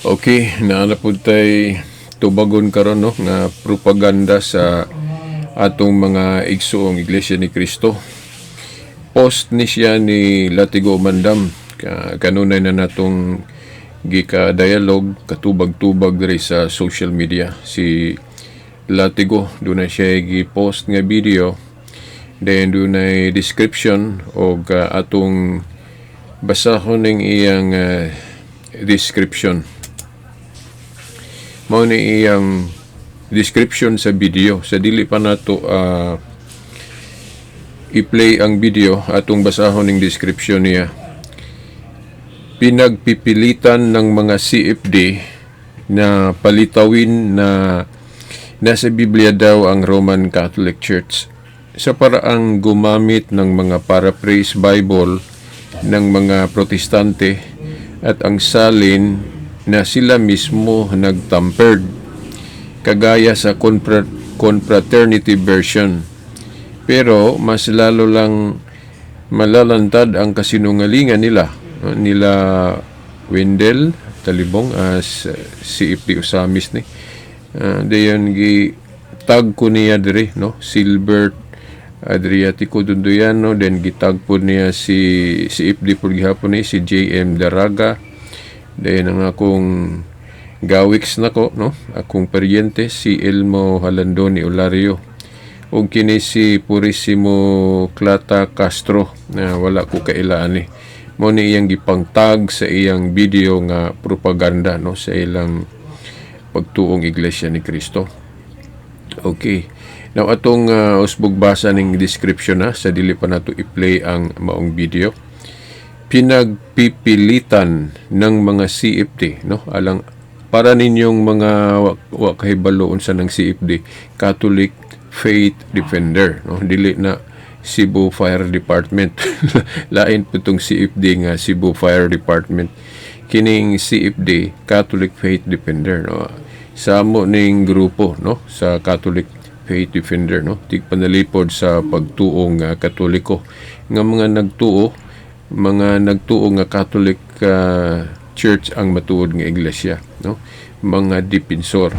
Okay, naala po tay tubagon karon no nga propaganda sa atong mga igsoong Iglesia ni Cristo. Post ni siya ni Latigo Mandam kanunay na natong gika-dialogue katubag-tubag diri sa social media. Si Latigo doon na siya gi-post nga video, then doon na description o atong basahon ng iyang description. Mao ni iyang description sa video. Sa dili pa nato i-play ang video, atong basahon ng description niya. Pinagpipilitan ng mga CFD na palitawin na nasa Biblia daw ang Roman Catholic Church sa paraang gumamit ng mga paraphrase Bible ng mga protestante at ang salin na sila mismo nagtampered, kagaya sa confraternity version. Pero mas lalo lang malalantad ang kasinungalingan nila Wendell Talibong as CFD Usamis ni. Dayon gi tag ko niya diri no, Silbert Adriatico Dunduyano, then gitag po niya si CFD po gihapon ni si JM Daraga. Dayon ang akong gawiks nako no, akong paryente si Elmo Halandoni Olario ug kini si Purisimo Clata Castro na wala ko kailaan ni. Mo ni iyang gipangtag sa iyang video nga propaganda no sa ilang pagtuong Iglesia ni Cristo. Okay. Now atong usbog basa ning description na sa dili pa nato i-play ang maong video. Pinagpipilitan ng mga CFD no alang para ninyong mga wa kahibaloon sa ng CFD, Catholic Faith Defender no, dili na Cebu Fire Department. Lain po itong CFD nga Cebu Fire Department. Kining CFD, Catholic Faith Defender no, samo ning grupo no sa Catholic Faith Defender no, tigpanalipod sa pagtuong Katoliko nga mga nagtuo nga Catholic Church ang matuod nga iglesia no, mga dipensor.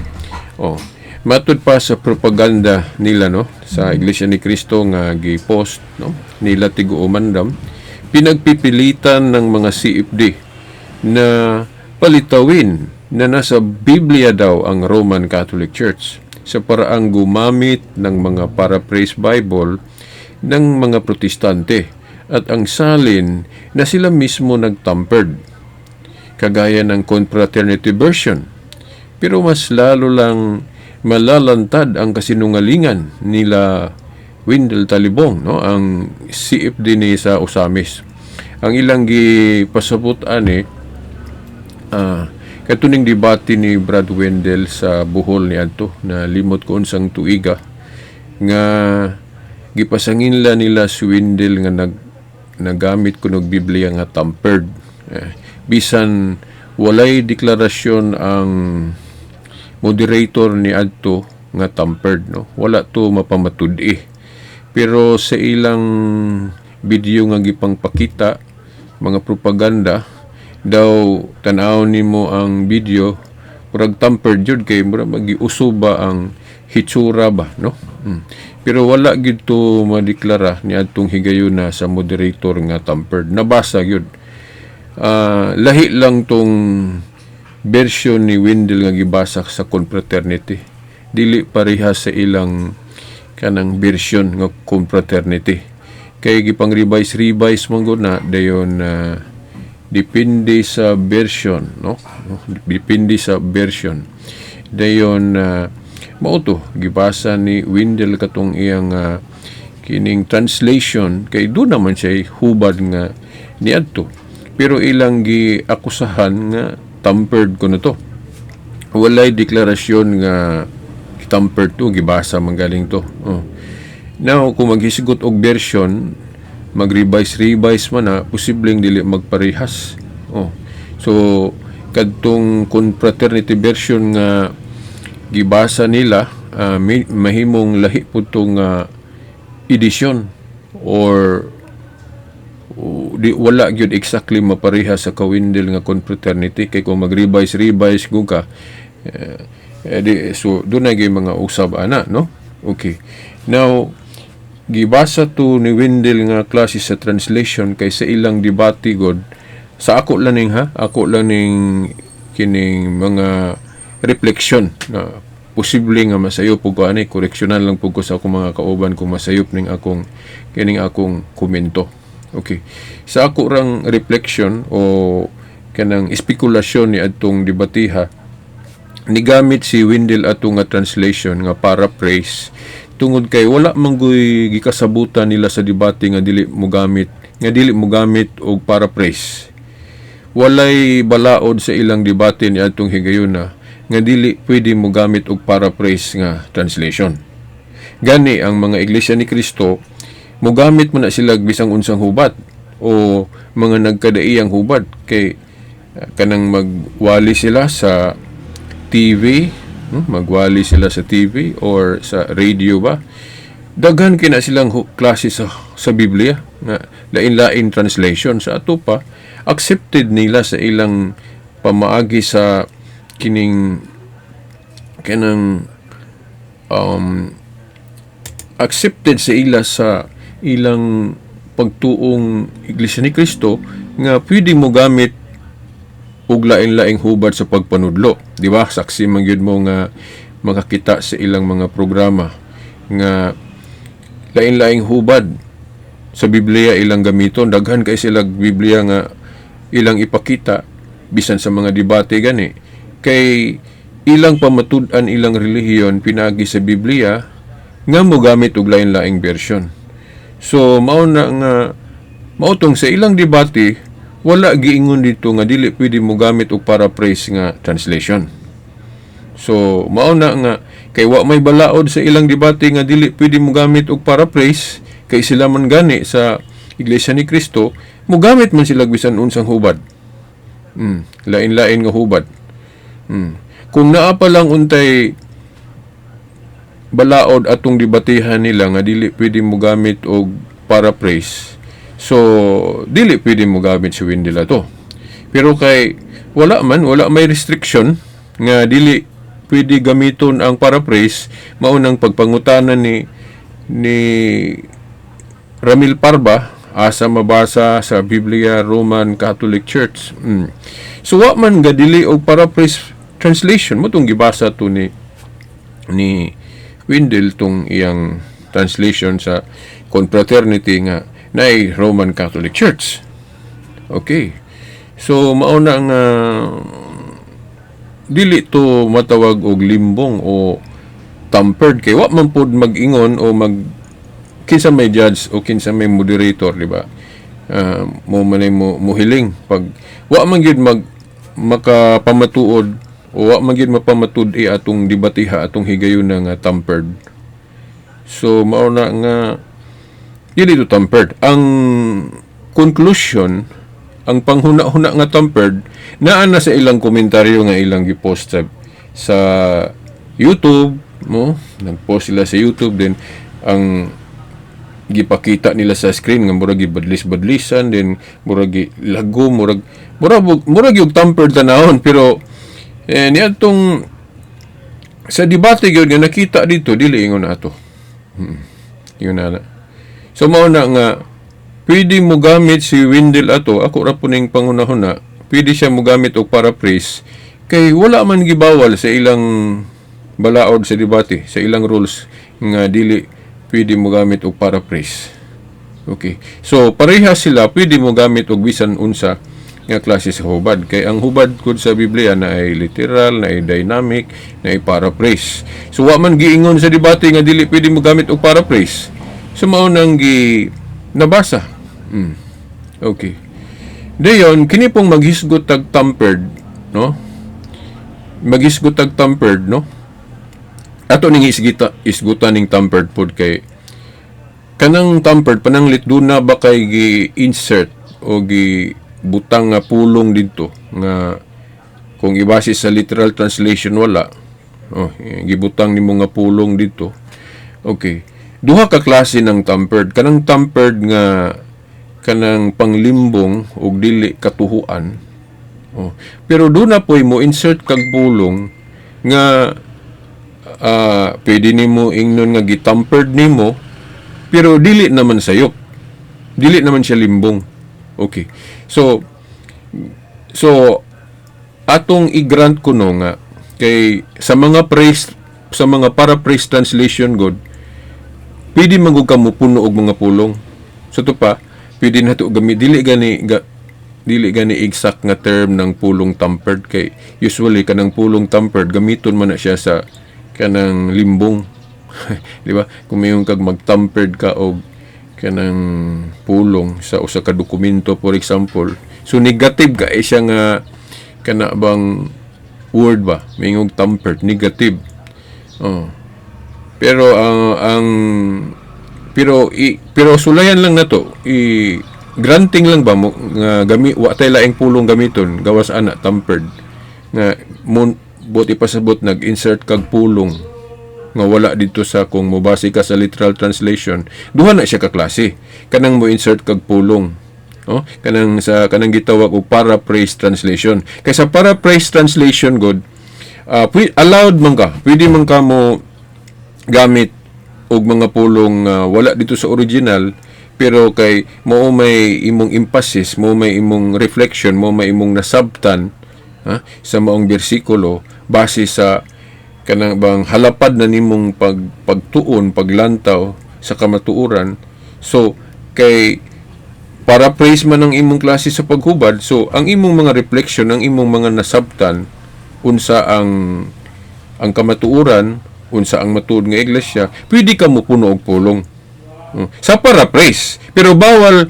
Matud pa sa propaganda nila no sa Iglesia ni Cristo nga gi-post no nila Tigo Umandam, pinagpipilitan ng mga CFD na palitawin na nasa Biblia daw ang Roman Catholic Church sa paraang gumamit ng mga paraphrase Bible ng mga protestante at ang salin na sila mismo nagtampered, kagaya ng confraternity version. Pero mas lalo lang malalantad ang kasinungalingan nila Wendell Talibong no, ang CFD ni sa Usamis. Ang ilang gipasabutan katuning debate ni Brad Wendell sa Bohol ni adto na limot ko unsang tuiga nga gipasangin nila si Wendell nga nagamit kunog Biblia nga tampered. Bisan walay deklarasyon ang moderator ni adto nga tampered no, wala to mapamatud-i. Pero sa ilang video nga gipangpakita mga propaganda daw, tanaw nimo ang video murag tampered jud kay murag magiusuba ang hitsura ba no. Pero wala gid to madeklara ni adtong higayuna sa moderator nga tampered. Nabasa gyud. Lahi lang tong version ni Wendell nga gibasa sa confraternity, dili parehas sa ilang kanang version nga confraternity kay gipang revise man gud na dayon depende sa version no, depende sa version dayon mao to gibasa ni Wendell katong iyang kining translation kay do naman siya hubad nga niadto, pero ilang giakusahan nga tampered ko na to. Walay deklarasyon nga tampered to, gibasa manggaling to. Now, kung maghisigot og version, mag-revise man na, posibleng dili magparehas. So, kadtong confraternity version nga gibasa nila, mahimong lahi po itong edisyon or wala gyud exactly mapareha sa kawindel nga confraternity, kay kung mag-revise gud ka, so doon na mga usab ana, no? Okay. Now, gibasa to ni Wendell nga klase sa translation kay sa ilang debate god, sa ako lang ning kining mga reflection na posible nga masayop po ko ani, koreksyonan lang po ko sa akong mga kauban kung masayop ning akong komento. Okay. Sa ako rang reflection o kanang espekulasyon ni adtong debatiha, nigamit si Wendell ato nga translation nga paraphrase tungod kay wala manggoy gikasabutan nila sa debate nga dili mo gamit og paraphrase. Walay balaod sa ilang debate ni atong higayuna nga dili pwede mo gamit og paraphrase nga translation. Gani ang mga iglesia ni Kristo mogamit mo na sila bisang unsang hubat o mga nagkadaiyang hubat, kay kanang magwali sila sa TV, magwali sila sa TV or sa radio ba, daghan kina silang klase sa Biblia nga lain-lain translation. Sa ato pa accepted nila sa ilang pamaagi sa kining kanang accepted sa ila sa ilang pagtuong Iglesia ni Kristo nga pwede mo gamit og lain-laing hubad sa pagpanudlo, di ba? Saksi man gyud mo nga makakita sa ilang mga programa nga lain-laing hubad sa Biblia ilang gamiton. Daghan kay sila Biblia nga ilang ipakita bisan sa mga debate gani, kay ilang pamatud-an ilang relihiyon pinagi sa Biblia nga mo gamit og lain-laing version. So mautong sa ilang debate wala giingon dito nga dili pwede mo gamit og paraphrase nga translation. So mao na nga kay wa may balaod sa ilang debate nga dili pwede mo gamit og paraphrase, kay sila man gani sa Iglesia ni Kristo mo gamit man sila bisan unsang hubad. Lain-lain nga hubad. Kung naa pa lang untay balaod atong debatehan nila nga dili pwede mo gamit og paraphrase, so dili pwede mo gamit si Wendell ato. Pero kay wala may restriction nga dili pwede gamiton ang paraphrase, maunang pagpangutanan ni Ramil Parba asa mabasa sa Biblia Roman Catholic Church. So wa man ga dili og paraphrase translation mo tong gibasa to ni Wendell tong iyang translation sa confraternity nga naay Roman Catholic Church. Okay. So mauna nga dili to matawag og limbong o tampered, kay wa man pod mag-ingon o kinsa may judge o kinsa may moderator, di ba? Mo hiling pag wa man gyud makapamatuod o wa man gyud mapamatud-i atong debatiha atong higayon nga tampered. So mauna nga dili to tampered. Ang conclusion, ang panghuna-huna nga tampered, naa na sa ilang komentaryo nga ilang gipost sa YouTube, mo nagpost sila sa YouTube, din ang gipakita nila sa screen nga murag gibadlis-badlisan, din murag lago, murag yung tampered tanahon. Pero niadtong sa debate gyud nga nakita dito dili ingon ato. Yun na. So mao na nga pwede mo gamit si Wendell ato, ako ra po ning pangunahuna, pwede siya mo gamit og paraphrase, kay wala man gibawal sa ilang balaod sa debate, sa ilang rules nga dili pwede mo gamit og paraphrase. Okay. So pareha sila, pwede mo gamit og bisan unsa nga klase sa hubad, kay ang hubad kod sa Biblia na ay literal, na ay dynamic, na ay paraphrase. So wa man giingon sa debate nga dili pwede mo gamit og paraphrase. So mao nang nabasa. Okay. Dayon kini pong maghisgot tag tampered, no? Maghisgot tag tampered, no? Ato ning isgutan ning tampered pod, kay kanang tampered pananglit do na ba kay gi-insert o butang nga pulong dito nga kung ibase sa literal translation wala. Gibutang nimo nga pulong dito. Okay. Duha ka klase ng tampered. Kanang tampered nga kanang panglimbong o dili katuhuan. Pero doon na po'y mo insert kag pulong nga pwede nimo ingnon nga gitampered nimo pero dili naman sayop. Dili naman siya limbong. Okay. So atong i-grant ko no nga kay sa mga paraphrase translation god pwede man gud kamo puno og mga pulong. So to pa pwede na to gamit dili gani exact nga term ng pulong tampered kay usually kanang pulong tampered gamiton man na siya sa kanang limbong. Di ba? Kung mayong kag mag-tampered ka og kanang pulong sa usa ka dokumento for example. So negative ka siya nga kana bang word ba? Mayong tampered negative. Pero pero sulayan lang na to. Granting lang ba mo nga wa tay laing pulong gamiton gawas ana tampered nga buti pasabot nag-insert kag pulong nga wala dito sa kung mobase ka sa literal translation duha na siya ka klase kanang mo insert kag pulong kanang gitawag og paraphrase translation kay sa paraphrase translation god allowed man ka pwede man ka mo gamit og mga pulong wala dito sa original pero kay mo may imong emphasis, mo may imong reflection, mo may imong nasabtan sa maong bersikulo base sa kanang bang halapad na nimong pagtuon, paglantaw sa kamatuoran. So kay paraphrase man ang imong klase sa paghubad, so ang imong mga reflection, ang imong mga nasabtan unsa ang kamatuoran, unsa ang matuod nga iglesia, pwede ka mo puno og pulong. Sa paraphrase. Pero bawal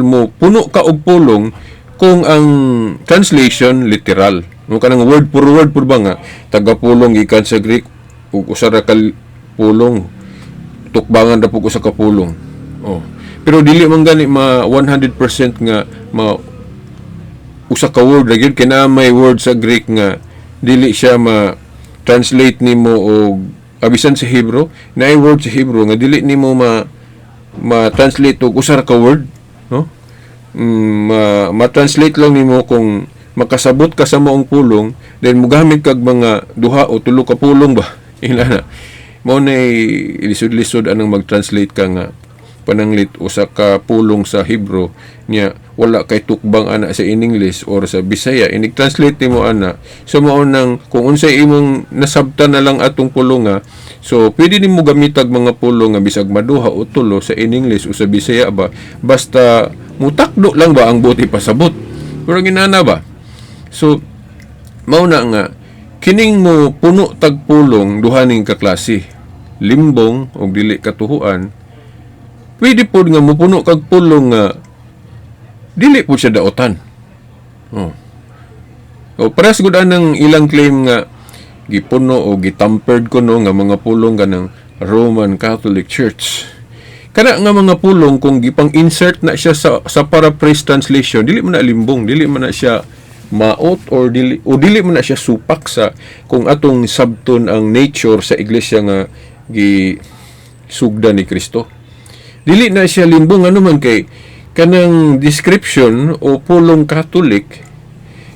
mo puno ka og pulong kung ang translation literal. Kanang word for word pud ba nga taga-pulong gikan sa Greek ug usa ra ka pulong tukbangan ra pug usa ka pulong. Pero dili man gani 100% nga usa ka word ra gyud kina may word sa Greek nga dili siya ma-translate nimo og abisan sa Hebrew, na ay word sa Hebrew nga dili nimo ma-translate og usa ka word, no? Ma-translate lang nimo kung makasabot ka sa maong pulong, then mogamit kag mga duha o tulo ka pulong ba? Ila na. Mao nay lisod-lisod anang mag-translate ka nga pananglit usa ka pulong sa Hebrew niya wala kay tukbang ana sa in English or sa Bisaya inig-translate nimo ana so mao nang kung unsay imong nasabtan na lang atong pulong so pwede nimo gamitag mga pulong nga bisag maduha o tulo sa in English o sa Bisaya ba basta mutakdo lang ba ang buti pasabot pero ginana ba so mao na nga kining mo puno tag pulong duha ning kaklase limbong og dili katuhuan pwede po nga mupuno kag pulong nga dili po siya daotan. Paras gud anang ilang claim nga gipuno o gitampered kuno nga mga pulong kanang Roman Catholic Church. Kana nga mga pulong kung gipang-insert na siya sa paraphrase translation, dili man na limbong, dili man na siya maot or dili man na siya supak sa kung atong sabton ang nature sa iglesia nga gisugda ni Kristo. Dili na siya limbong man kay kanang description o pulong Catholic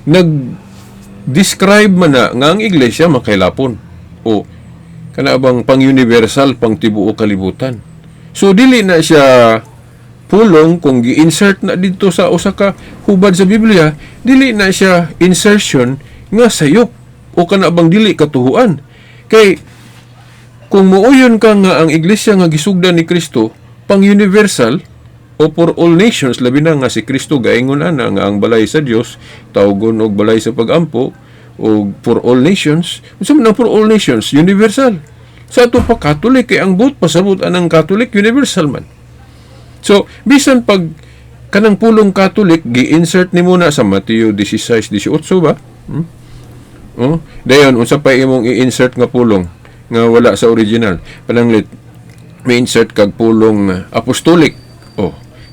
nag-describe man na nga ang iglesia makailapon o kana bang pang-universal pang tibuok kalibutan. So dili na siya pulong kung gi-insert na dito sa usa ka hubad sa Biblia, dili na siya insertion nga sayop o kana bang dili katuhuan. Kay kung muuyon ka nga ang iglesia nga gisugdan ni Kristo pang-universal o for all nations, labi na nga si Kristo gaingon ana nga ang balay sa Dios tawgon og balay sa pag-ampo o for all nations. Unsa man ang for all nations? Universal. Sa ato pa Catholic kay ang boot pasabot anang Catholic universal man. So bisan pag kanang pulong Catholic gi-insert nimo na sa Mateo 16:18 ba? Dayon unsa pa imong i-insert nga pulong nga wala sa original? Pananglit may insert kag pulong apostolic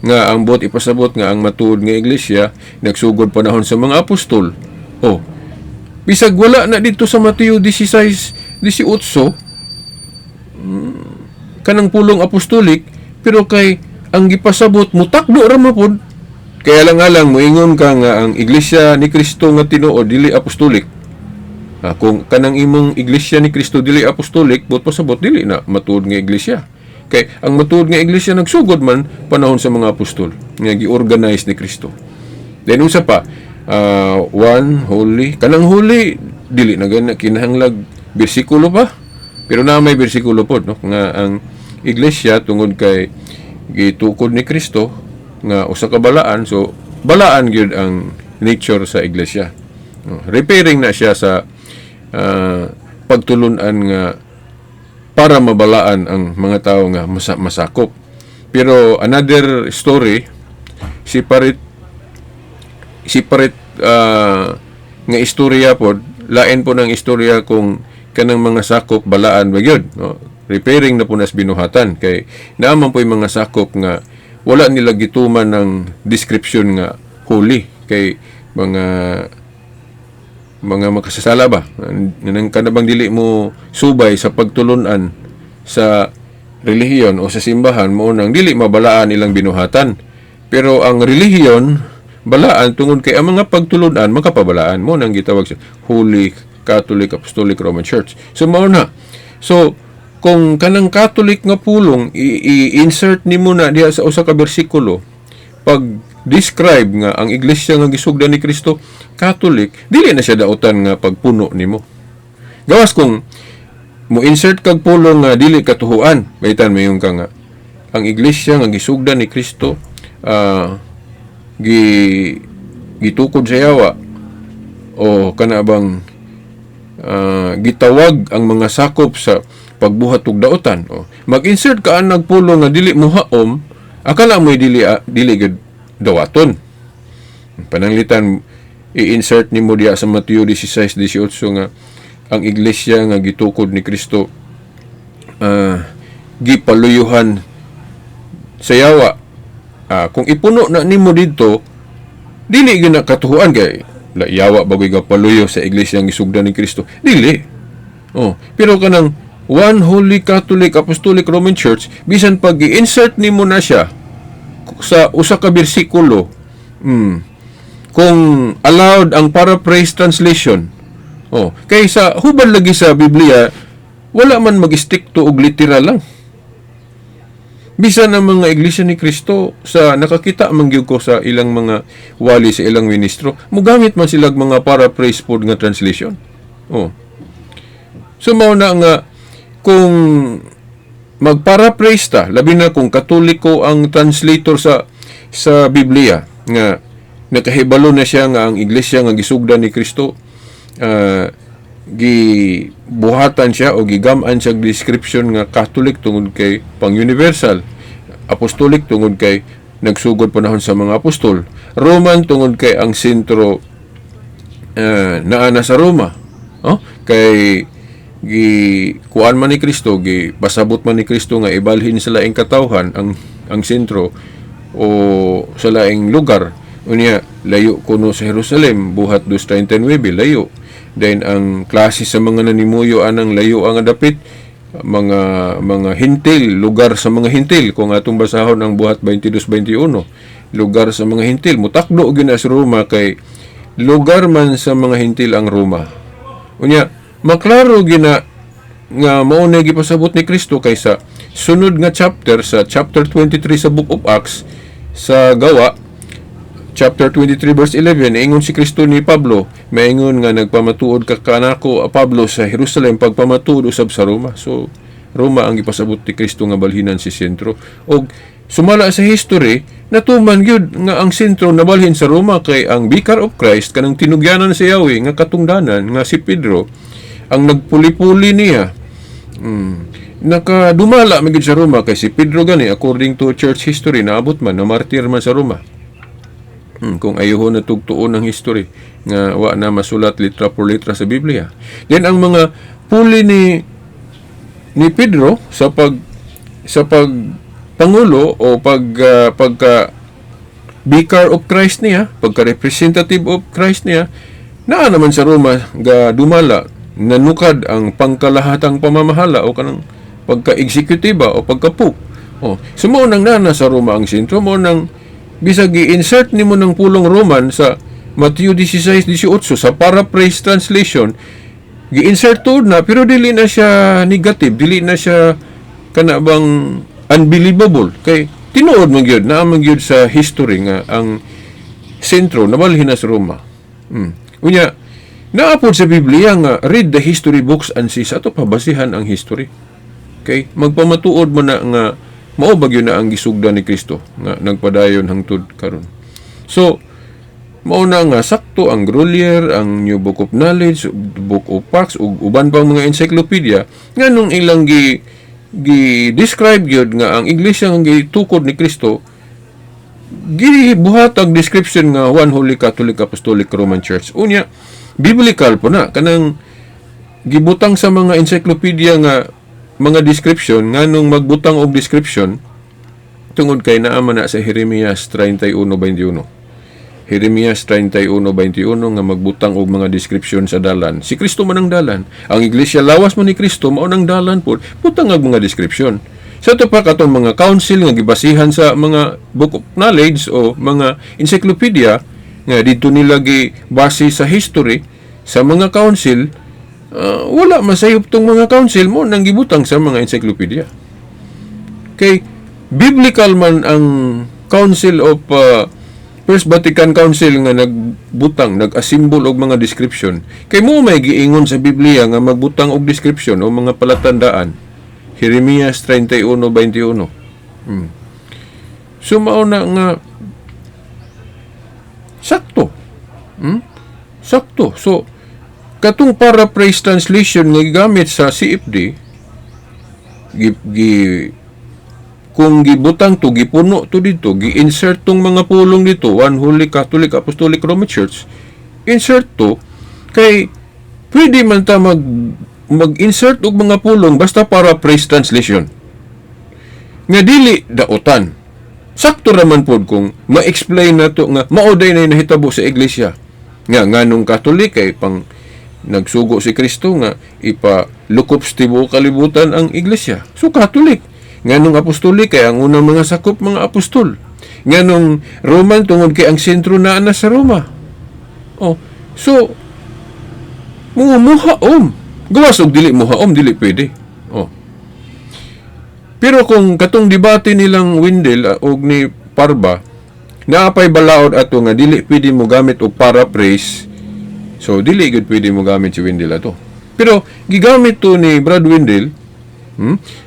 nga ang bot ipasabot nga ang matuod nga iglesia nagsugod panahon sa mga apostol bisag wala na dito sa Mateo 16:18 kanang pulong apostolic pero kay ang gipasabot mutakdo ra mo pod. Kaya lang alang moingon ka nga ang iglesia ni Kristo nga tinuod dili apostolik. Kung kanang imong iglesia ni Kristo dili apostolik, but pasabot dili na matuod nga iglesia. Kay ang matuod nga iglesia nagsugod man panahon sa mga apostol nga gi-organize ni Kristo. Then usa pa, one holy, kanang holy dili na gana kinahanglag bersikulo pa. Pero na may bersikulo pod no nga ang iglesia tungod kay gitukod ni Kristo nga usa ka balaan, so balaan gyud ang nature sa iglesia. Repairing na siya sa pagtulunan nga para mabalaan ang mga tao nga masakop. Pero another story, separate nga istorya pod, lain po ng istorya kung kanang mga sakop balaan ba yun, no? Repairing na po nas binuhatan kay naaman po yung mga sakop nga wala nila gituman ng description nga holy kay mga makasasala ba nang kanabang dili mo subay sa pagtulunan sa relihiyon o sa simbahan mo nang dili mabalaan ilang binuhatan. Pero ang relihiyon balaan tungod kay ang mga pagtulunan makapabalaan mo nang gitawag sa Holy Catholic Apostolic Roman Church. So mao na. So kung kanang Catholic nga pulong i-insert nimo na diha sa usa ka bersikulo pag describe nga ang iglesia nga gisugdan ni Kristo Catholic, dili na siya dautan nga pagpuno nimo. Gawas kung mo insert kag pulong nga dili katuhuan, baitan mayon ka nga ang iglesia nga gisugdan ni Kristo gitukod sa yawa o kana bang gitawag ang mga sakop sa pagbuhat og daotan. Mag-insert ka ang nagpulong nga dili mo haom, akala mo dili gid dawaton. Pananglitan i-insert nimo diya sa Mateo 16:18 nga ang iglesia nga gitukod ni Kristo gipaluyuhan sa yawa. Kung ipuno na nimo didto, dili gyud na katuhuan kay yawa bagoy gapaluyo sa iglesia nga gisugdan ni Kristo. Dili. Pero kanang One Holy Catholic Apostolic Roman Church, bisan pag i-insert nimo na siya sa usa ka bersikulo, kung allowed ang paraphrase translation, kay sa hubad lagi sa Biblia, wala man mag-stick to og literal lang. Bisan ang mga iglesia ni Kristo sa nakakita man gyud ko sa ilang mga wali sa ilang ministro, mogamit man sila mga paraphrase pod nga translation. So mao na nga kung magparaphrase ta, labi na kung Katoliko ang translator sa Biblia nga nakahibalo na siya nga ang iglesia nga gisugdan ni Kristo gibuhatan siya o gigam-an siya description nga Catholic tungod kay pang-universal, Apostolic tungod kay nagsugod panahon sa mga apostol, Roman tungod kay ang sentro naana sa Roma, kay kuan man ni Kristo, pasabot man ni Kristo nga ibalhin sa laing katawhan ang sentro o sa laing lugar. Unya layo kuno sa Jerusalem, buhat 2:39 layo. Then ang klase sa mga nanimuyo anang layo ang dapit mga hintil, lugar sa mga hintil. Kung atong basahon ang buhat 22-21, lugar sa mga hintil, mutakdo gyud sa Roma kay lugar man sa mga hintil ang Roma. Unya maklaro gina nga mao na gipasabot ni Kristo kaysa sunod nga chapter sa chapter 23 sa Book of Acts sa Gawa chapter 23 verse 11, ingon si Kristo ni Pablo, maingon nga nagpamatuod ka kanako Pablo sa Jerusalem pagpamatuod usab sa Roma. So Roma ang gipasabot ni Kristo nga balhinan si sentro. Og sumala sa history, natuman gyud nga ang sentro nabalhin sa Roma kay ang Vicar of Christ kanang tinugyanan sa Yahweh nga katungdanan nga si Pedro ang nagpuli-puli niya. Nakadumala magid sa Roma kay si Pedro gani according to church history naabot man na martir man sa Roma. Kung ayuhon na tugtuon ng history nga wa na masulat litra por litra sa Biblia. Then ang mga puli ni Pedro sa pangulo o pagka Vicar of Christ niya, pagka representative of Christ niya, naa naman sa Roma ga dumala nanukad ang pangkalahatang pamamahala o kanang pagka-executiba o pagka-pope. Sumo nang nana sa Roma ang sentro mo nang bisag i-insert nimo ng pulong Roman sa Mateo 16:18 sa paraphrase translation, gi-insert tuod na pero dili na siya negative, dili na siya kana bang unbelievable kay tinuod man gyud na man gyud sa history nga ang sentro nabalhin na sa Roma. Unya naapod sa Biblia nga read the history books and see sa ato pabasihan ang history. Okay? Magpamatuod mo na nga mao bagyo na ang gisugdan ni Kristo nga nagpadayon hangtod karon. So mao na nga sakto ang Grolier, ang New Book of Knowledge, Book of Acts ug uban pang mga encyclopedia nganong ilang gi-describe gyud nga ang iglesia nga gitukod ni Kristo gibuhat ang description nga One Holy Catholic Apostolic Roman Church. Unya biblical po na kanang gibutang sa mga encyclopedia nga mga description nganong magbutang og description tungod kay naa man na sa Jeremias 31:21. Jeremias 31:21 nga magbutang og mga description sa dalan. Si Kristo man ang dalan. Ang iglesia lawas man ni Kristo mao nang dalan pod. Butang og mga description. Sa ito pa katong mga council nga gibasihan sa mga book of knowledge o mga encyclopedia nga dito nila gibase sa history sa mga council. Wala masayop tong mga council mo nang gibutang sa mga encyclopedia. Kay biblical man ang Council of First Vatican Council nga nagbutang, nag-assemble og mga description. Kay mo may giingon sa Biblia nga magbutang og description o mga palatandaan. Jeremias 31:21. So mao na nga sakto. Sakto. So katong paraphrase translation nga gigamit sa CFD kung gibutang to gipuno to dito gi-insert tong mga pulong dito One Holy Catholic Apostolic Roman Church, insert to kay pwede man ta mag-insert og mga pulong basta paraphrase translation nga dili daotan. Sakto raman pod kung ma-explain na to nga mao day na nahitabo sa iglesia nga nganong Katolik kay pang nagsugo si Kristo nga ipalukop sa tibuok kalibutan ang iglesia. So Katolik. Nganong Apostolik kay ang unang mga sakop mga apostol. Nganong Roman tungod kay ang sentro na sa Roma. So muhaom. Gawas og dili muhaom, dili pwede. Pero kung katong debate nilang Windel og ni Parba, naapay balaod ato nga dili pwede mo gamit og paraphrase. So, dili gud pwede mo gamit si Windel ato. Pero, gigamit to ni Brad Windel,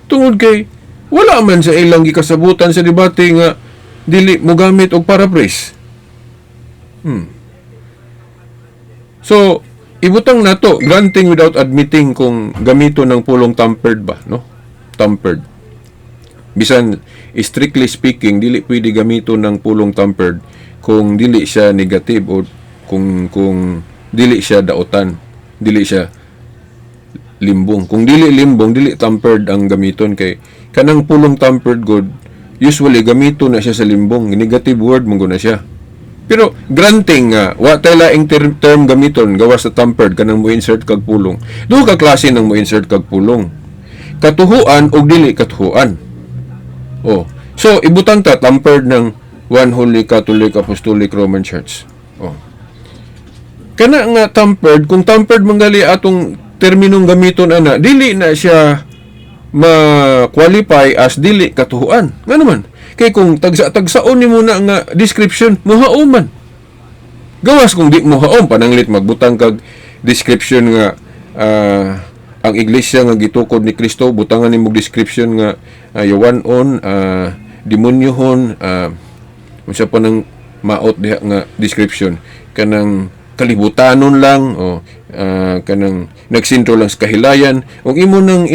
tungod kay, wala man sa ilang gikasabutan sa debate nga, dili mo gamit og paraphrase. So, ibutang na to, granting without admitting kung gamito ng pulong tampered ba, no? Tampered. Bisan, strictly speaking, dili pwede gamito ng pulong tampered kung dili siya negative o kung dili siya daotan, dili siya limbong. Kung dili limbong, dili tampered ang gamiton kay kanang pulong tampered good, usually gamito na siya sa limbong, negative word mong na siya. Pero granting nga wa tay laing term gamiton gawas sa tampered kanang mo insert kag pulong. Duha ka klase nang mo insert kag pulong. Katuhuan o dili katuhuan. So ibutang ta tampered ng One Holy Catholic Apostolic Roman Church. Kana nga tampered, kung tampered manggali atong terminong gamiton ana, dili na siya ma-qualify as dili katuhuan. Nga naman, kay kung tagsa-tagsaon nimo na nga description, muhaoman. Gawas kung di muhaom, pananglit magbutang kag description nga ang iglesia nga gitukod ni Kristo, butangan nimo description nga yawanon, demonyohon, unsa pa nang maot diha nga description, kanang kalibutanon lang kanang nagsintro lang sa kahilayan ug imo nang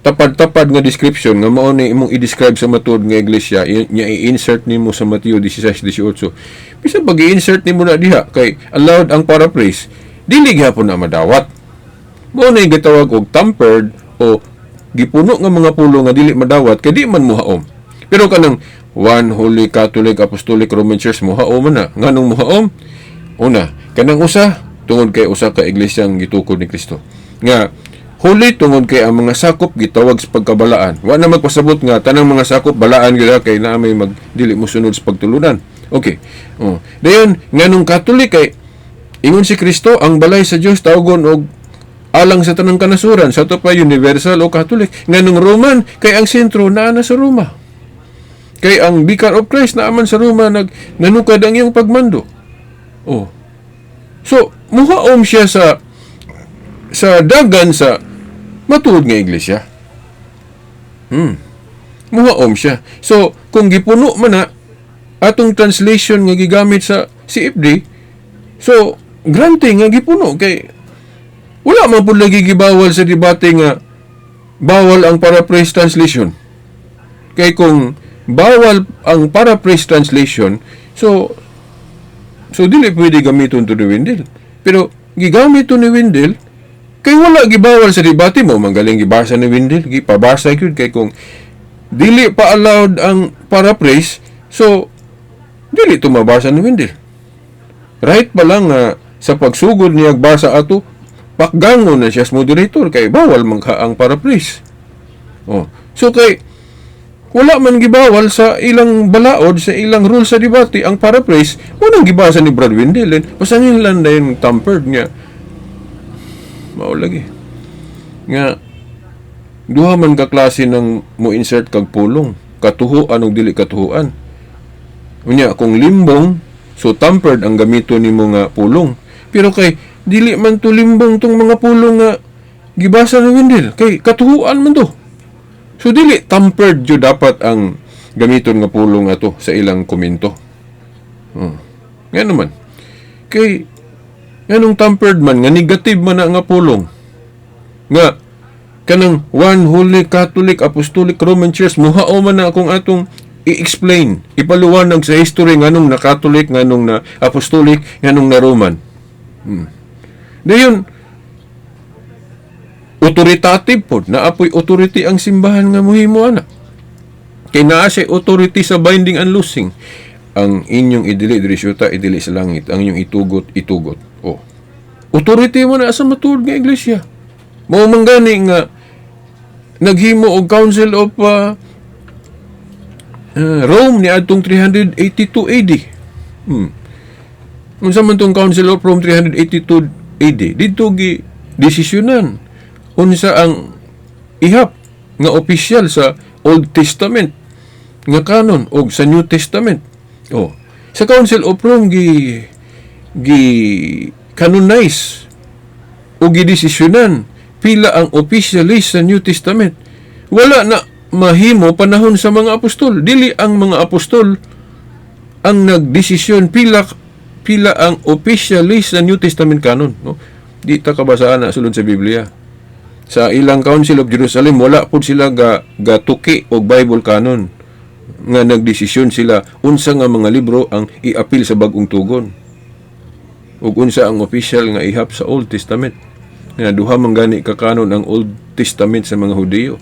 tapad-tapad nga description nga mao ni imong i-describe sa matud nga iglesia nya i-insert nimo sa Mateo 16:18 bisan pag i-insert nimo na diha kay allowed ang paraphrase dili gyapon na madawat mao na gitawag og tampered o gipuno nga mga pulo nga dili madawat kay di man muhaom pero kanang One Holy Catholic Apostolic Roman Church muhaom na nganong muhaom. Una, kanang usa tungod kay usa ka iglesyang gitukod ni Kristo. Nga Huli tungod kay ang mga sakop gitawag sa pagkabalaan. Wa na magpasabot nga tanang mga sakop balaan gyud kay naa may magdili mo sunod sa pagtulunan. Okay. Dayon nganong Katolik kay ingon si Kristo ang balay sa Dios tawgon og alang sa tanang kanasuran sa to pa universal o Catholic. Nganong Roman kay ang sentro naa na sa Roma. Kay ang Vicar of Christ naaman sa Roma nanukad ang iyang pagmando. So muhaom siya sa dagan sa matuod nga iglesia. Muhaom siya. So kung gipuno man na atong translation nga gigamit sa CFD, so granting nga gipuno kay wala man pud lagi gibawal sa debate nga bawal ang paraphrase translation. Kay kung bawal ang paraphrase translation, so dili pwede gamiton to ni Wendell. Pero gigamit to ni Wendell kay wala gibawal sa debate mo manggaling gibasa ni Wendell, gipabasa gyud kay kung dili pa allowed ang paraphrase, so dili to mabasa ni Wendell. Right pa lang sa pagsugod niya basa ato, pakgangon na siya sa moderator kay bawal man ang paraphrase. So kay wala man gibawal sa ilang balaod, sa ilang rule sa debate ang paraphrase, unang gibasa ni Brad Wendell. Pasangin lang na yung tampered niya. Mao lagi. Nga, duha man ka klase ng mo insert kag pulong. Katuhuan o dili katuhuan. Unya, kung limbong, so tampered ang gamito ni mga pulong. Pero kay, dili man to limbong tong mga pulong nga gibasa ni Wendell. Kay, katuhuan man to. So, dili tampered jud dapat ang gamiton nga pulong ato sa ilang komento. Nga naman. Kay, nganong tampered man, nga negative man na nga pulong. Nga, kanang One Holy Catholic Apostolic Roman Church, muhao man na akong atong i-explain, ipaluwanag sa history nganong na Catholic, nganong na Apostolic, nganong na Roman. Dayon, authoritative po, naapoy authority ang simbahan nga muhimo ana. Kay naa siya authority sa binding and loosing. Ang inyong idili syuta, idili sa langit. Ang inyong itugot. Authority mo na sa matuod nga iglesia. Mao man gani nga naghimo og Council of Rome ni adtong 382 AD. Unsa man tong Council of Rome 382 AD? Dito gi desisyonan unsa ang ihap nga opisyal sa Old Testament nga kanon o sa New Testament. Sa Council of Rome gi canonize o gidesisyonan pila ang officialist sa New Testament. Wala na mahimo panahon sa mga apostol. Dili ang mga apostol ang nagdesisyon pila ang officialist sa New Testament canon. Di ta kabasaan na sulod sa Biblia. Sa ilang Council of Jerusalem, wala po sila gatuki o Bible canon nga nagdesisyon sila unsa nga mga libro ang i-apil sa bagong tugon ug unsa ang official nga ihap sa Old Testament. Nga duha man gani ka kanon ang Old Testament sa mga Hudiyo,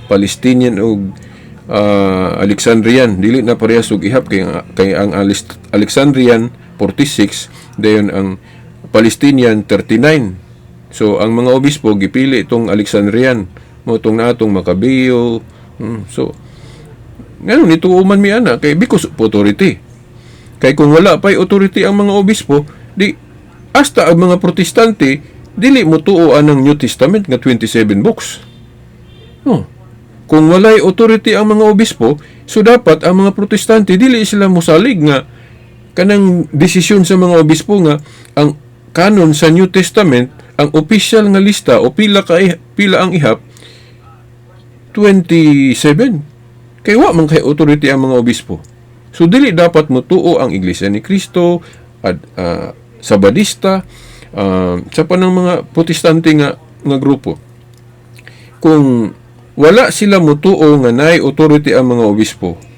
Palestinian ug Alexandrian. Dili na parehas og ihap kay ang Alexandrian 46, dayon ang Palestinian 39. So, ang mga obispo, gipili itong Alexandrian, mo itong natong Macabeo. So, ngayon, ito uman mi ana, kay because of authority. Kay kung wala pa'y authority ang mga obispo, di, hasta ang mga protestante, dili mo tuoan ng New Testament nga 27 books. Kung walay authority ang mga obispo, so dapat ang mga protestante, dili sila musalig nga kanang desisyon sa mga obispo nga ang kanon sa New Testament, ang official nga lista o pila ang ihap 27. Kay wa man kay authority ang mga obispo. So dili dapat motuo ang Iglesia ni Cristo at Sabadista sa panang mga protestante nga grupo. Kung wala sila motuo nga naay authority ang mga obispo,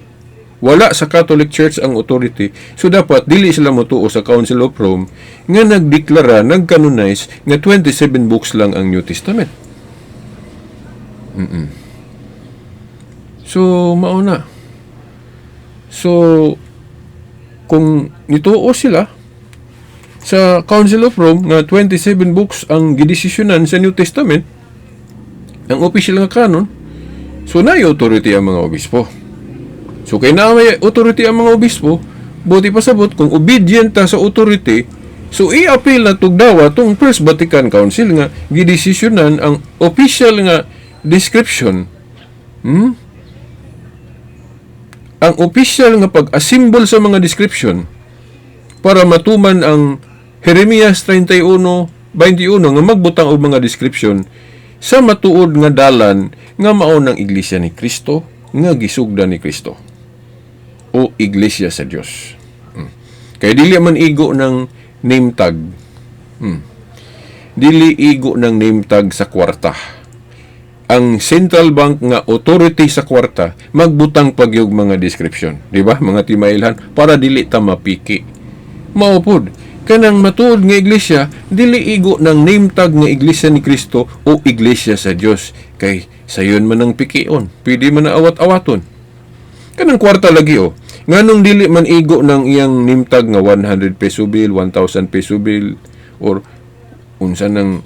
wala sa Catholic Church ang authority, so dapat dili sila motuo sa Council of Rome nga nagdeklara, nagcanonize nga 27 books lang ang New Testament. So, mauna. So, kung nituo sila sa Council of Rome nga 27 books ang gidesisyonan sa New Testament, ang official nga kanon. So na authority ang mga obispo. So kay na may authority ang mga obispo, buti pasabot kung obedient ta sa authority, so i-appeal na tugdawa tong First Vatican Council nga gidesisyonan ang official nga description. Ang official nga pag-assemble sa mga description para matuman ang Jeremias 31:21 nga magbutang og mga description sa matuod nga dalan nga mao ng Iglesia ni Cristo nga gisugdan ni Cristo o Iglesia sa Dios. Kaya dili man igo ng name tag. Dili igo ng name tag sa kwarta. Ang central bank nga authority sa kwarta magbutang pagyog mga description, di ba? Mga timailhan para dili ta mapiki. Mao pod kanang matuod nga iglesia dili igo ng name tag nga Iglesia ni Cristo o Iglesia sa Dios kay sayon man ang pikion, pwede man na awat-awaton. Kanang kwarta lagi nganong dili man igo ng iyang name tag nga 100 peso bill, 1,000 peso bill or unsa nang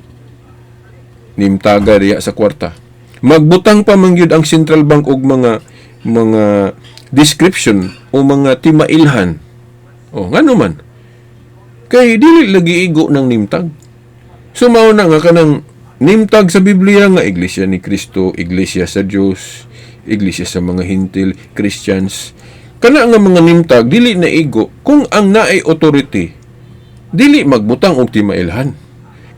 name taga diya sa kwarta. Magbutang pa man gyud ang central bank og mga description o mga timailhan. Ngano man kay dili lagi igo ng name tag. So mao na nga kanang name tag sa Biblia nga Iglesia ni Cristo, Iglesia sa Dios, Iglesia sa mga Hintil, Christians. Kana nga mga name tag dili na igo kung ang naay authority dili magbutang og timailhan.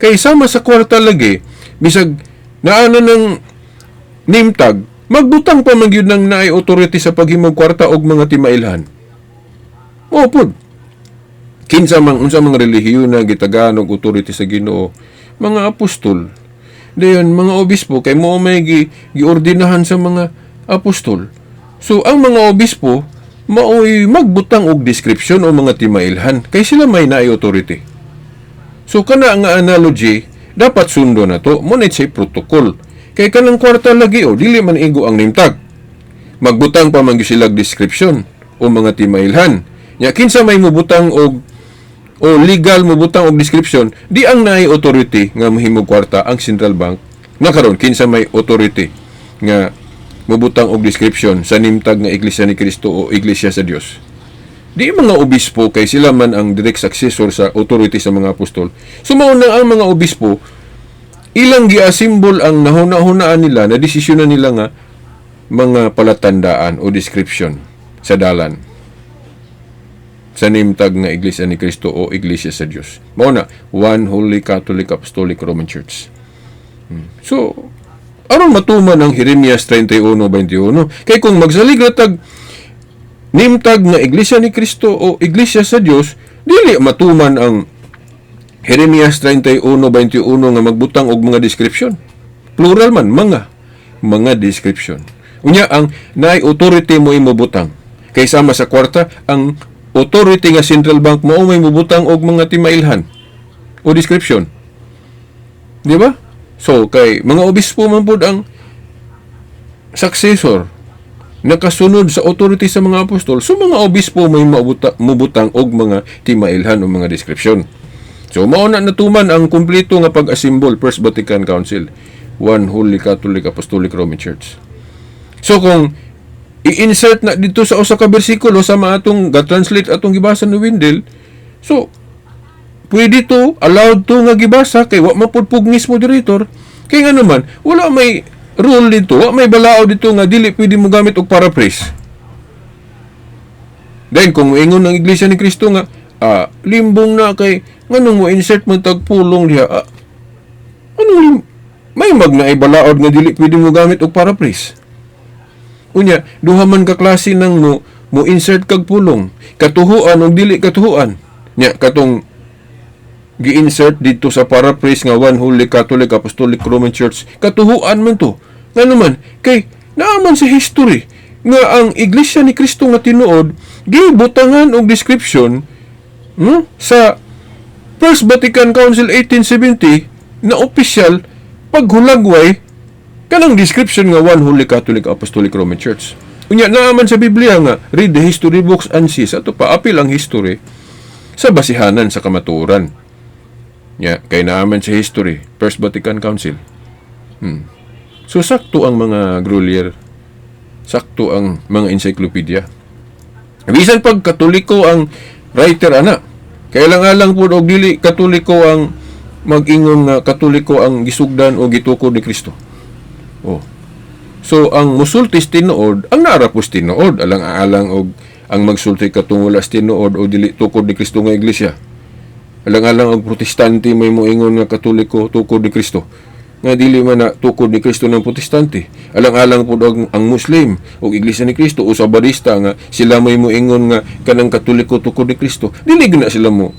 Kay sama sa kwarta lagi bisag naana ng name tag, magbutang pa man gyud ng naay authority sa paghimog kwarta og mga timailhan. Pod. Kinsa man unsa mga relihiyon na gitagaan og authority sa Ginoo, mga apostol. Dayon mga obispo kay mao may giordinahan sa mga apostol. So ang mga obispo maoy magbutang og description o mga timailhan kay sila may naay authority. So kana nga analogy dapat sundo na to mo na say protocol. Kay kanang kwarta lagi dili man igo ang name tag. Magbutang pa man sila description o mga timailhan. Nya kinsa may mubutang og o legal mubutang og description, di ang naay authority nga mahimog kwarta ang central bank. Na karon kinsa may authority nga mubutang og description sa name tag nga Iglesia ni Cristo o Iglesia sa Dios. Di mga obispo kay sila man ang direct successor sa authority sa mga apostol. Sumao na ang mga obispo ilang giasimbol ang nahuna-hunaan nila na desisyonan nila nga mga palatandaan o description sa dalan sa name tag nga Iglesia ni Cristo o Iglesia sa Dios. Mao na One Holy Catholic Apostolic Roman Church. So aron matuman ang Jeremias 31:21 kay kung magsalig tag name tag nga Iglesia ni Cristo o Iglesia sa Dios dili matuman ang Jeremias 31:21 nga magbutang og mga description. Plural man, mga description. Unya ang naay authority mo imobutang. Kay sama sa kwarta ang authority nga central bank mao may mobutang og mga timailhan o description. Di ba? So kay mga obispo man pud ang successor nakasunod sa authority sa mga apostol. So mga obispo may mobutang og mga timailhan o mga description. So, mao na natuman ang kumpleto nga pag-assemble First Vatican Council, One Holy Catholic Apostolic Roman Church. So, kung i-insert na dito sa usa ka bersikulo sa atong ga-translate atong gibasa ni Wendell, so, pwede to, allowed to nga gibasa, kay wa mapudpugnis moderator, kay nga naman, wala may rule dito, wa may balao dito nga dili pwede mo gamit og paraphrase. Then, kung ingon ng Iglesia ni Cristo nga, limbong na kay nganong mo insert mo tagpulong diha may magnaibalaod nga dili pwede mo gamit og paraphrase. Unya duha man ka klase nang mo insert kag pulong, katuhuan og dili katuhuan. Nya katong gi-insert dito sa paraphrase nga One Holy Catholic Apostolic Roman Church, katuhuan man to. Ngano man kay naaman sa history nga ang Iglesia ni Cristo nga tinuod gibutangan og description sa First Vatican Council 1870 na opisyal paghulagway kanang description nga One Holy Catholic Apostolic Roman Church. Unya naaman sa Biblia nga read the history books and see ato pa apil ang history sa basihanan sa kamatuoran. Kay naaman sa history First Vatican Council. So sakto ang mga Grolier, sakto ang mga encyclopedia. Bisan pag Katoliko ang writer ana, kailangan po og dili Katoliko ang mag-ingon nga Katoliko ang gisugdan o gitukod ni Kristo. Oh. So ang musultis tinuod, ang naarapos tinuod, alang-alang og ang magsulti katungod sa tinuod o dili tukod ni Kristo nga iglesia. Alang-alang og protestante may moingon nga Katoliko tukod ni Kristo. Nga dili man na tukod ni Kristo ng protestante. Alang-alang po ang Muslim o iglesia ni Kristo o Sabadista nga sila may moingon nga kanang Katoliko tukod ni Kristo. Dili na sila mo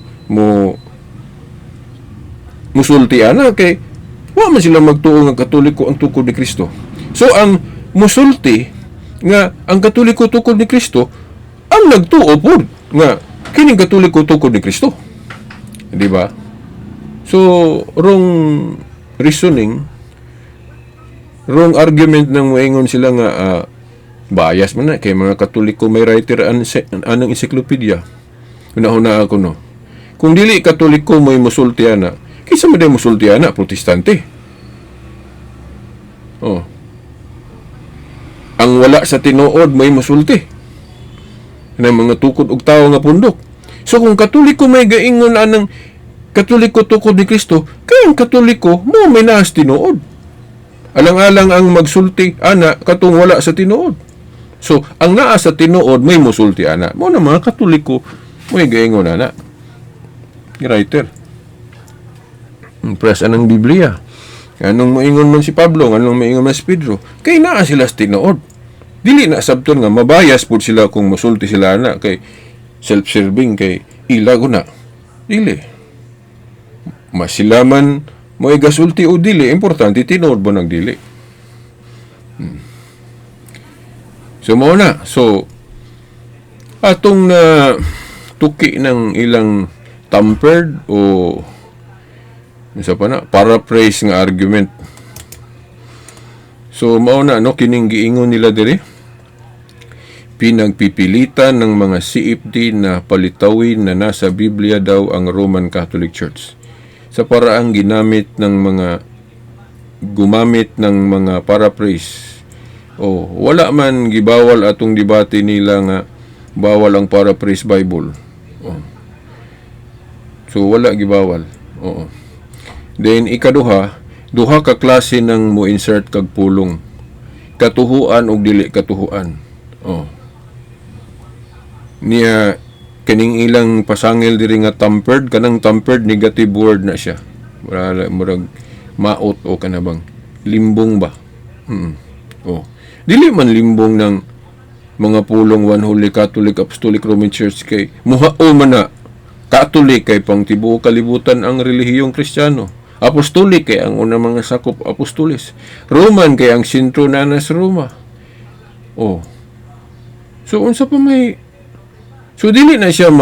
musulti ana kay wa man sila magtuo nga Katoliko ang tukod ni Kristo. So ang musulti nga ang Katoliko tukod ni Kristo ang nagtuo pod nga kining Katoliko tukod ni Kristo. Di ba? So wrong reasoning, wrong argument nang moingon sila nga bias man na kay mga Katoliko may writer anang encyclopedia. Una-una ako no. Kung dili Katoliko may musulti ana, kaysa mo day musulti ana protestante. Oh. Ang wala sa tinuod may musulti. Na mga tukod og tawo nga pundok. So kung Katoliko may gaingon anang Katoliko tukod ni Kristo, kaya ang Katoliko mo may naas tinuod. Alang-alang ang magsulti ana katong wala sa tinuod. So ang naa sa tinuod may musulti ana. Mo na mga Katoliko may gaingon ana. Writer. Press anang Biblia. Anong moingon man si Pablo, anong moingon man si Pedro, kay naa sila sa tinuod. Dili na sabton nga mabayas pud sila kung musulti sila na kay self-serving kay ilago na. Dili. Masilaman mo gasulti o dili, importante tinuod ba ng dili. So mao na. So atong na tuki ng ilang tampered o isa pa na paraphrase nga argument. So mao na no kining giingon nila diri. Pinagpipilitan ng mga CFD na palitawin na nasa Biblia daw ang Roman Catholic Church sa paraang gumamit ng mga paraphrase. O wala man gibawal atong debate nila nga bawal ang paraphrase Bible. So wala gibawal. Oo. Then ikaduha, duha ka klase ng mo insert kag pulong. Katuhuan ug dili katuhuan. Niya kaning ilang pasangil diri nga tampered, kanang tampered negative word na siya. Murag maot o kanabang limbong ba. Dili man limbong ng mga pulong One Holy Catholic Apostolic Roman Church kay muhao man na Catholic kay pang tibuok kalibutan ang relihiyong Kristiyano. Apostolic kay ang unang mga sakop apostolis. Roman kay ang sentro na sa Roma. So unsa pa may so dili na siya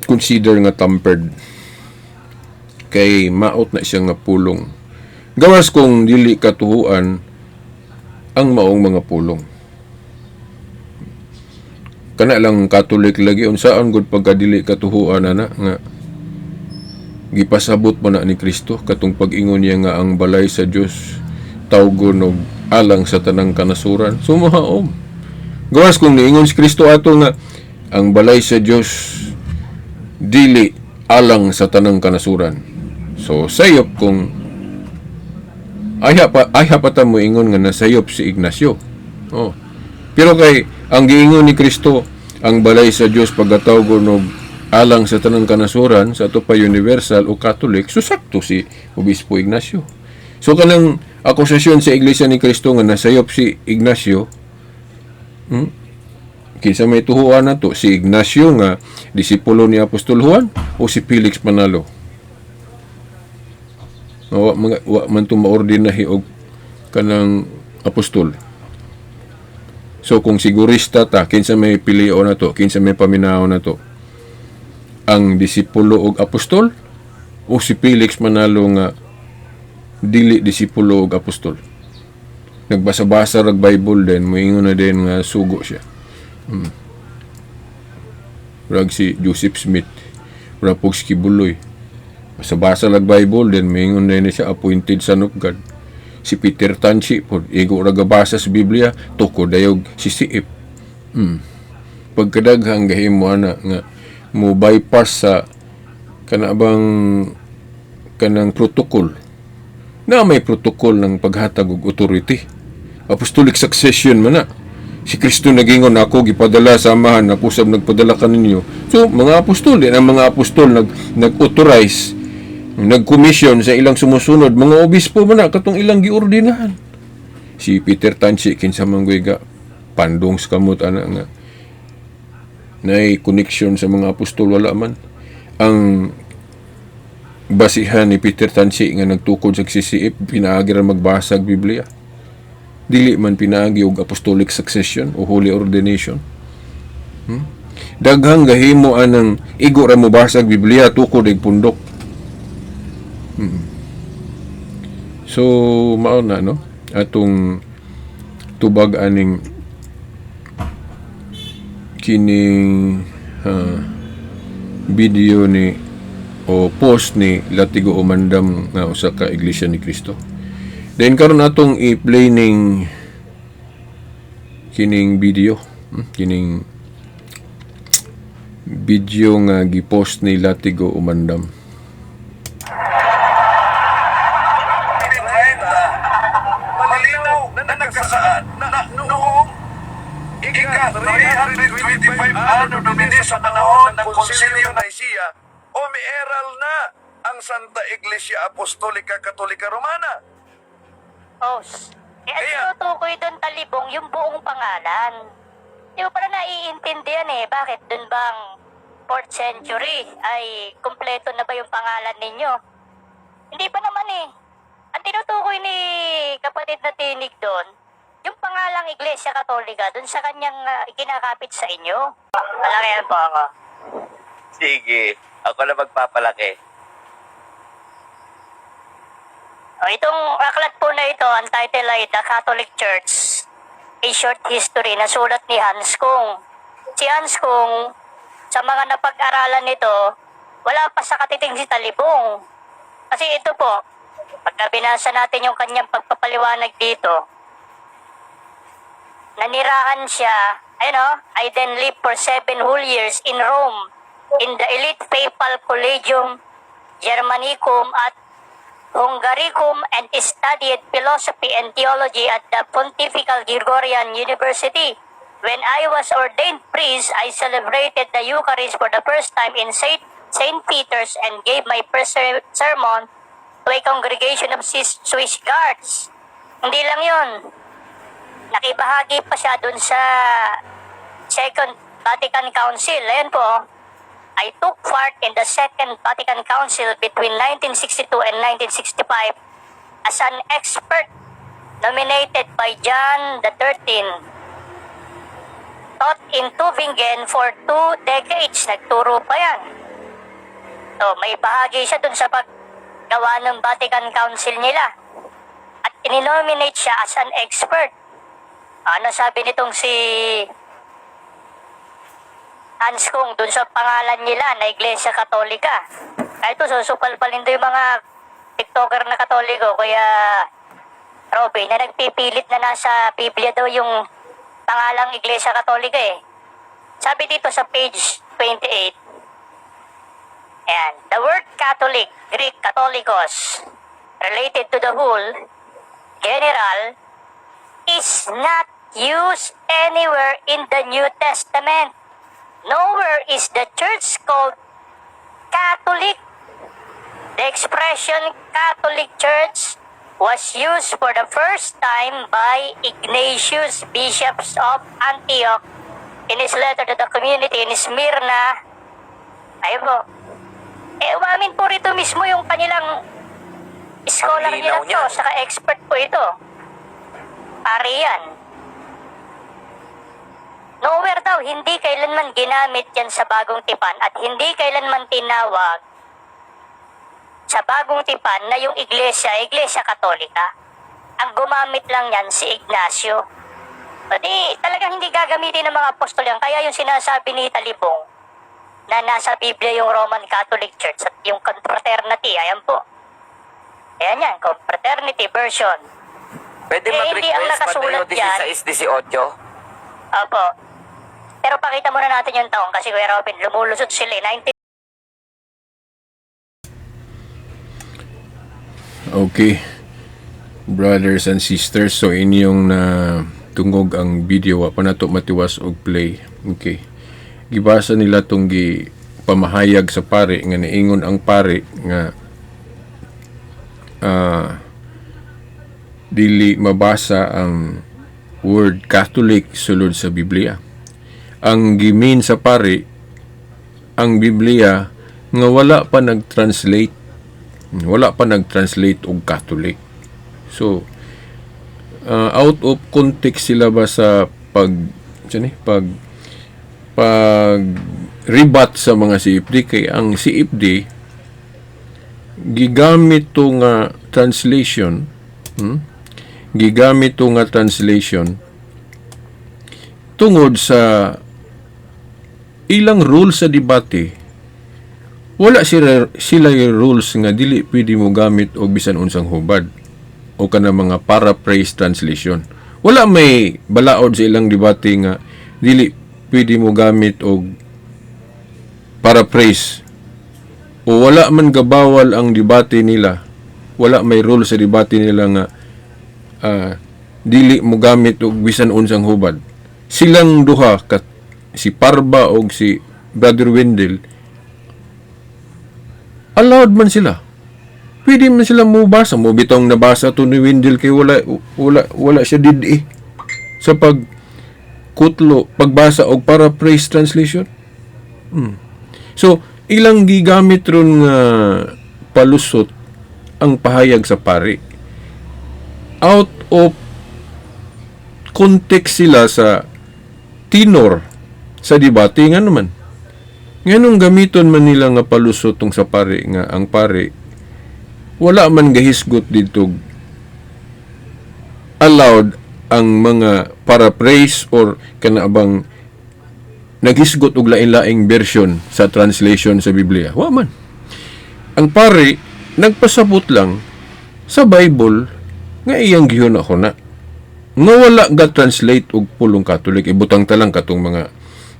consider nga tampered kay maot na siya nga pulong. Gawas kung dili katuhuan ang maong mga pulong. Kana lang Catholic lagi unsaan gud pagka dili katuhuan ana nga gipasabot mo na ni Kristo katong pag-ingon niya nga ang balay sa Dios tawgon og alang sa tanang kanasuran. Sumahaom. Gawas kung niingon si Kristo ato nga ang balay sa Dios dili alang sa tanang kanasuran. So sayop kung ay hapata mo ingon nga nasayop si Ignacio. Pero kay ang giingon ni Kristo ang balay sa Dios pagkatawgon og alang sa tanang kanasuran sa ato pa universal o Catholic, susakto si Obispo Ignacio. So kanang akusasyon sa Iglesia ni Kristo nga nasayop si Ignacio, kinsa may tuhuan na to, si Ignacio nga disipulo ni Apostol Juan o si Felix Manalo? Wa man to maordinahi og kanang apostol. So kung sigurista ta, kinsa may pilio na to, kinsa may paminaw na to, ang disipulo og apostol o si Felix Manalo nga dili disipulo og apostol? Nagbasa-basa rag Bible din, moingon na din nga sugo siya. Rag si Joseph Smith, Rapogsky Buloy. Sa basa lag Bible, then mingon na siya appointed son of God. Si Peter Tanchi po, igo ragabasa sa Biblia, tuko dayog si Siip. Pagkadaghang gahimo ana nga mo bypass sa kanabang kanang protocol. Na may protocol ng paghatag og authority. Apostolic succession man na. Si Kristo nagingon, ako gipadala samahan, ako sab nagpadala kaninyo. So mga apostol, ang mga apostol nag-authorize, nag-commission sa ilang sumusunod, mga obispo man na katong ilang giordinahan. Si Peter Tanchi kinsa man ga pandong sa kamot ana nga nay connection sa mga apostol, wala man. Ang basihan ni Peter Tanchi nga nagtukod sa CCF, pinaagi ra magbasa og Biblia. Dili man pinaagi og apostolic succession o holy ordination. Daghang gahimo anang igo ra mo basa og Biblia tukod og pundok. So mao na no atong tubag aning kining video ni o post ni Latigo Umandam nga usa ka Iglesia ni Cristo. Then karon atong i-play ning kining video, kining video nga gipost ni Latigo Umandam. Malinaw na nagsasaad na noong ika-325 ano domini sa panahon ng Konsilyo ng Nicea, umiiral na ang Santa Iglesia Apostolica Katolika Romana. Oh, tinutukoy doon talibong yung buong pangalan. Di mo pala naiintindihan bakit doon bang 4th century ay kumpleto na ba yung pangalan ninyo? Hindi pa naman Ang tinutukoy ni kapatid na tinig doon, yung pangalang Iglesia Katolika doon sa kanyang ikinakapit sa inyo. Palakihan po ako. Sige, ako na magpapalaki. Itong aklat po na ito, ang title ay The Catholic Church, A Short History, na sulat ni Hans Kung. Si Hans Kung, sa mga napag-aralan nito, wala pa sa katiting si Talibong. Kasi ito po, pagka binasa natin yung kanyang pagpapaliwanag dito, nanirahan siya, I then lived for 7 whole years in Rome, in the elite papal collegium Germanicum at Hungaricum, and studied philosophy and theology at the Pontifical Gregorian University. When I was ordained priest, I celebrated the Eucharist for the first time in Saint Peter's and gave my first sermon to a congregation of Swiss Guards. Hindi lang yun. Nakibahagi pa siya dun sa Second Vatican Council. Ayan po, I took part in the Second Vatican Council between 1962 and 1965 as an expert nominated by John XIII. Taught in Tübingen for 2 decades. Nagturo pa yan. So, may bahagi siya dun sa paggawa ng Vatican Council nila. At ininominate siya as an expert. Ano sabi nitong si Hans Kung dun sa pangalan nila na Iglesia Katolika? Kahit ito, susupal-palin doon yung mga TikToker na Katoliko, Kuya Robby, na nagpipilit na nasa Biblia daw yung pangalang Iglesia Katolika Sabi dito sa page 28, ayan, the word Catholic, Greek Catholicos, related to the whole, general, is not used anywhere in the New Testament. Nowhere is the church called Catholic. The expression Catholic Church was used for the first time by Ignatius, bishops of Antioch, in his letter to the community in Smyrna. Ayun po. Umamin po rito mismo yung kanilang scholar nila to, saka expert po ito. Pare yan. Nowhere daw, hindi kailanman ginamit yan sa Bagong Tipan at hindi kailanman tinawag sa Bagong Tipan na yung Iglesia Katolika. Ang gumamit lang yan si Ignacio. Pati talagang hindi gagamitin ng mga apostol yan. Kaya yung sinasabi ni Talibong na nasa Biblia yung Roman Catholic Church at yung confraternity. Ayan po. Ayan yan, confraternity version. Pwede hindi ang mag-request nakasulat Mateo 16:18? Opo. Pero pakita muna natin yung taong kasi Kuya Robin, lumulusot sila 19... Okay. Brothers and sisters, so inyong na tungog ang video wa pa nato matiwas og play. Okay. Gibasa nila tong pamahayag sa pare nga niingon ang pare nga dili mabasa ang word Catholic sulod sa Biblia. Ang gimin sa pare ang Biblia nga wala pa nag-translate og Catholic. So out of context sila ba sa pag rebat sa mga CFD kay ang CFD gigamit to nga translation tungod sa ilang rules sa debate. Wala sila yung rules nga dili pwede mo gamit og bisan unsang hubad o kana mga paraphrase translation. Wala may balaod sa ilang debate nga dili pwede mo gamit og paraphrase o wala man gabawal ang debate nila. Wala may rule sa debate nila nga dili mo gamit og bisan unsang hubad. Silang duha si Parba og si Brother Wendell allowed man sila. Pwede man sila mo basa. Mo bitong nabasa to ni Wendell kay wala siya didi sa pagbasa og paraphrase translation. So, ilang gigamit ron nga palusot ang pahayag sa pari. Out of context sila sa tenor sa debate nga naman. Nganong gamiton man nila nga palusot tong sa pari nga ang pari wala man gahisgot dito allowed ang mga paraphrase or kanaabang naghisgot og lain-laing version sa translation sa Biblia. Wa man. Ang pari nagpasabot lang sa Bible nga iyang gihuna ko na nga wala ga translate og pulong Catholic ibutang talang katong mga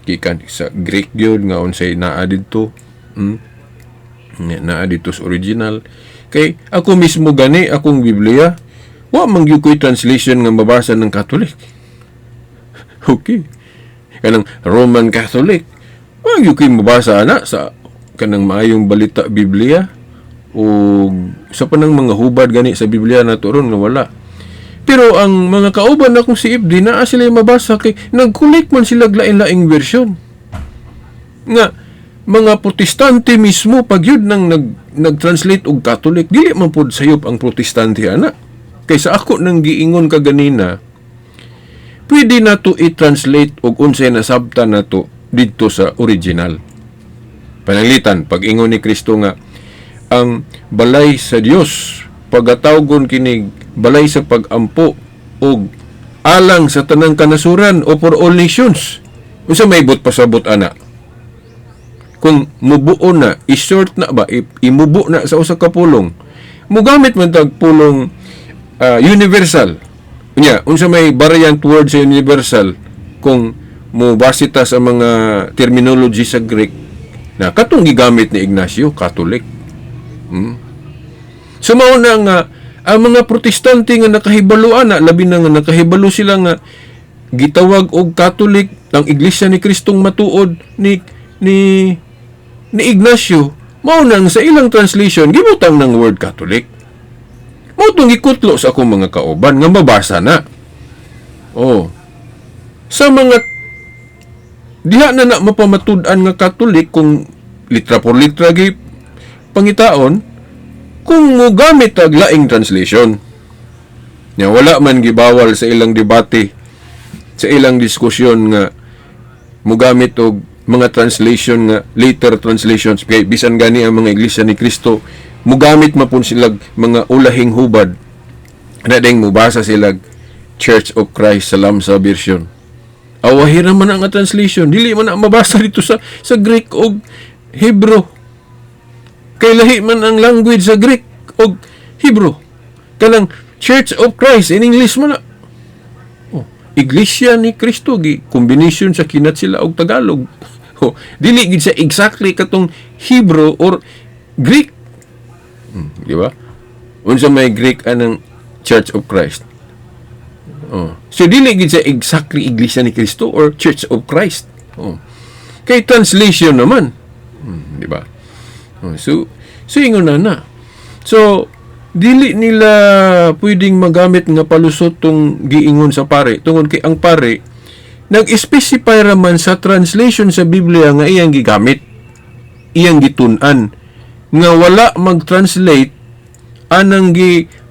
gikan sa Greek gyud nga unsay naa didto naa dito sa original kay ako mismo gani akong Biblia wa man gyud ko'y translation nga mabasa ng Catholic. Okay, kanang Roman Catholic wa gyud ko'y mabasa ana sa kanang maayong balita Biblia o sa panang mga hubad gani sa Biblia nato ron nga wala. Pero ang mga kauban akong CFD naa sila mabasa kay nagkulik man sila lain-laing version. Nga mga protestante mismo pag yun nang nag-translate og Catholic dili man pud sayop ang protestante ana. Kay sa ako nang giingon kaganina pwede na to i-translate og unsay nasabta na to didto sa original. Pananglitan pag ingon ni Kristo nga ang balay sa Dios pagatawgon kinig balay sa pagampo og alang sa tanang kanasuran o for all nations. Unsa may ibot pasabot ana? Kung mubuo na, i-short na ba, imubo na sa usa ka pulong, mugamit man tag pulong universal. Unya, unsa may variant word sa universal kung mubasita sa mga terminology sa Greek na katong gigamit ni Ignacio, Catholic. So mao na nga ang mga protestante nga nakahibaluan na labi na nga nakahibalo sila nga gitawag og Catholic ang Iglesia ni Kristong matuod ni Ignacio mao nang sa ilang translation gibutang ng word Catholic. Mao tong gikutlo sa akong mga kauban nga mabasa na. Oh. Sa mga diha na mapamatud-an nga Catholic kung litra por litra gi pangitaon kung mo gamit ang laing translation. Nya wala man gibawal sa ilang debate, sa ilang diskusyon nga mo gamit og mga translation nga later translations kay bisan gani ang mga iglesia ni Kristo mo gamit mapun sila mga ulahing hubad na ding mubasa sila Church of Christ sa Lamsa version. Awahi naman ang translation. Dili man na mabasa dito sa Greek o Hebrew. Kay lahi man ang language sa Greek o Hebrew. Kanang Church of Christ in English man na. Oh, Iglesia ni Kristo gi combination sa kinat sila og Tagalog. Oh, dili gid sa exactly katong Hebrew or Greek. Di ba? Unsa may Greek anang Church of Christ. Oh. So dili gid sa exactly Iglesia ni Kristo or Church of Christ. Oh. Kay translation naman. Di ba? Oh, so ingon na. So dili nila pwedeng magamit nga palusot tong giingon sa pare tungod kay ang pare nag-specify raman sa translation sa Biblia nga iyang gigamit, iyang gitun-an nga wala mag-translate anang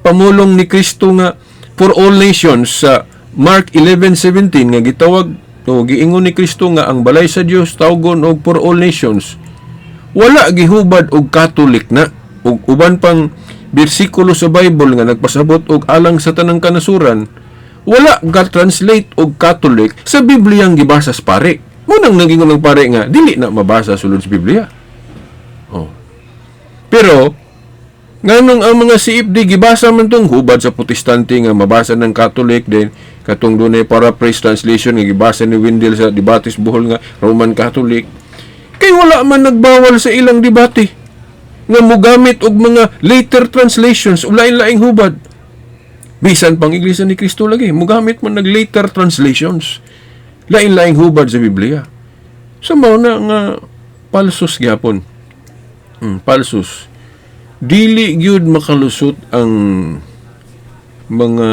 pamulong ni Kristo nga for all nations sa Mark 11:17 nga gitawag o giingon ni Kristo nga ang balay sa Dios tawgon og for all nations. Wala gihubad og Catholic na ug uban pang bersikulo sa Bible nga nagpasabot og alang sa tanang kanasuran. Wala ga-translate og Catholic sa Biblia ang gibasa sa pare. Munang nagingon ng pare nga dili na mabasa sulod sa Biblia. Oh. Pero nganong ang mga CFD gibasa man tong hubad sa Protestante nga mabasa ng Catholic din katong dunay paraphrase translation nga gibasa ni Wendell sa Debates Bohol nga Roman Catholic. Kay wala man nagbawal sa ilang debate nga mogamit og mga later translations o lain-laing hubad. Bisan pang Iglesia ni Kristo lagi, mogamit man nag later translations. Lain-laing hubad sa Biblia. So mao na nga palsos gyapon. Palsos. Dili gyud makalusot ang mga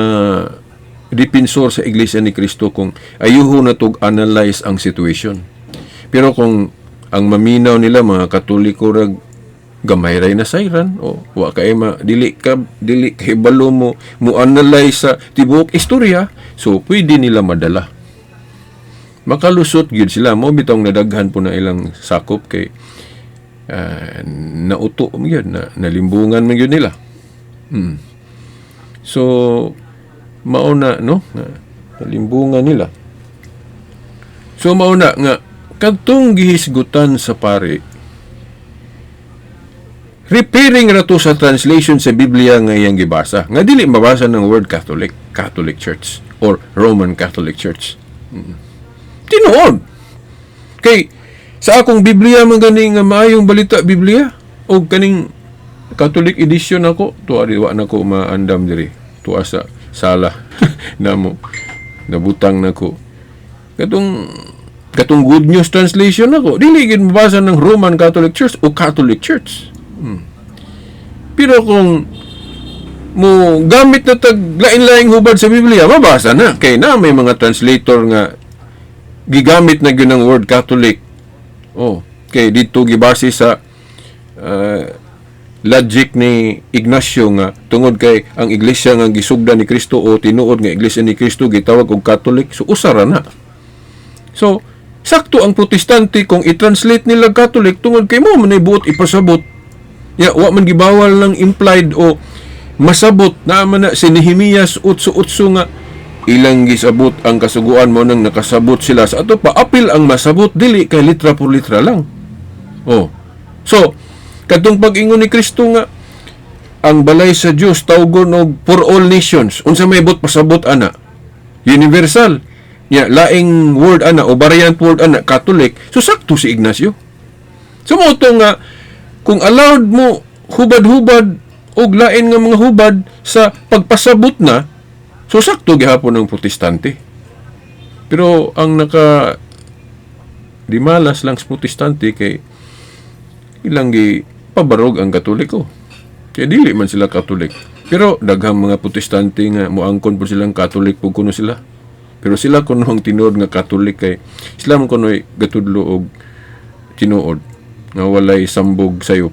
depensor sa Iglesia ni Kristo kung ayuho na tog analyze ang situation. Pero kung ang maminaw nila mga Katoliko rag gamay ray na sayran o wa kay dili kay balo mo analyze sa tibuok istorya, so pwede nila madala. Makalusot gyud sila mo bitong nadaghan po na ilang sakop kay nauto gyud na nalimbungan man gyud nila. So mauna no nalimbungan nila. So mauna nga kadtong gihisgutan sa pare referring rato sa translation sa Biblia nga iyang gibasa nga dili mabasa ng word Catholic Church or Roman Catholic Church. Tinuod kay sa akong Biblia man gani nga maayong balita Biblia o kaning Catholic edition ako tuari wa nako maandam diri tuwa sa sala namo nabutang nako katong Good News translation ako dili gid mabasa ng Roman Catholic Church o Catholic Church. Pero kung mo gamit na tag lain-laing hubad sa Biblia, mabasa na. Kay na may mga translator nga gigamit na gyud ng word Catholic. Oh, kay dito gibase sa logic ni Ignacio nga tungod kay ang iglesia nga gisugdan ni Kristo o tinuod nga iglesia ni Kristo gitawag og Catholic, so usara na. So sakto ang Protestante kung i-translate nila Catholic tungod kay mo man buot ipasabot. Wa man gibawal ng implied o masabot na man na si Nehemias 8:8 nga ilang gisabot ang kasuguan mo nang nakasabot sila sa ato pa apil ang masabot dili kay litra por litra lang. Oh. So kadtong pag-ingon ni Kristo nga ang balay sa Dios tawgon og for all nations unsa may bot pasabot ana universal laing word ana o variant word ana Catholic, so sakto si Ignacio. So mo to nga kung allowed mo hubad-hubad og lain nga mga hubad sa pagpasabot na, so sakto gihapon ng Protestante. Pero ang dimalas lang sa Protestante kay ilang pabarog ang Katoliko. Kaya dili man sila Katolik. Pero daghang mga Protestante nga moangkon po silang Katolik pug kuno sila. Pero sila kuno ang tinuod nga Katolik kay sila man kuno'y gatudlo og tinuod nga walay sambog sayo.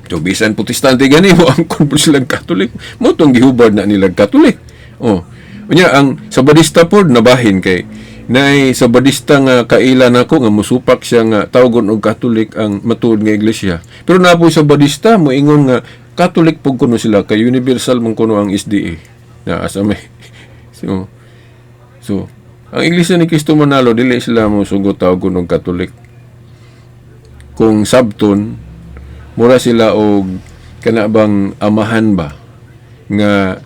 So bisan Protestante gani moangkon po silang Katolik, mo tong gihubad na nilang Katolik. Oh, unya ang Sabadista pod nabahin kay nay Sabadista nga kaila nako nga musupak siya nga tawgon og Katolik ang matuod nga iglesia. Pero na po Sabadista mo ingon nga Katolik pug kuno sila kay universal man kuno ang SDA na asa may so Ang Iglesia ni Cristo Manalo, dili sila mo sugot tawag og Katolik. Kung sabton, mura sila og kanabang amahan ba nga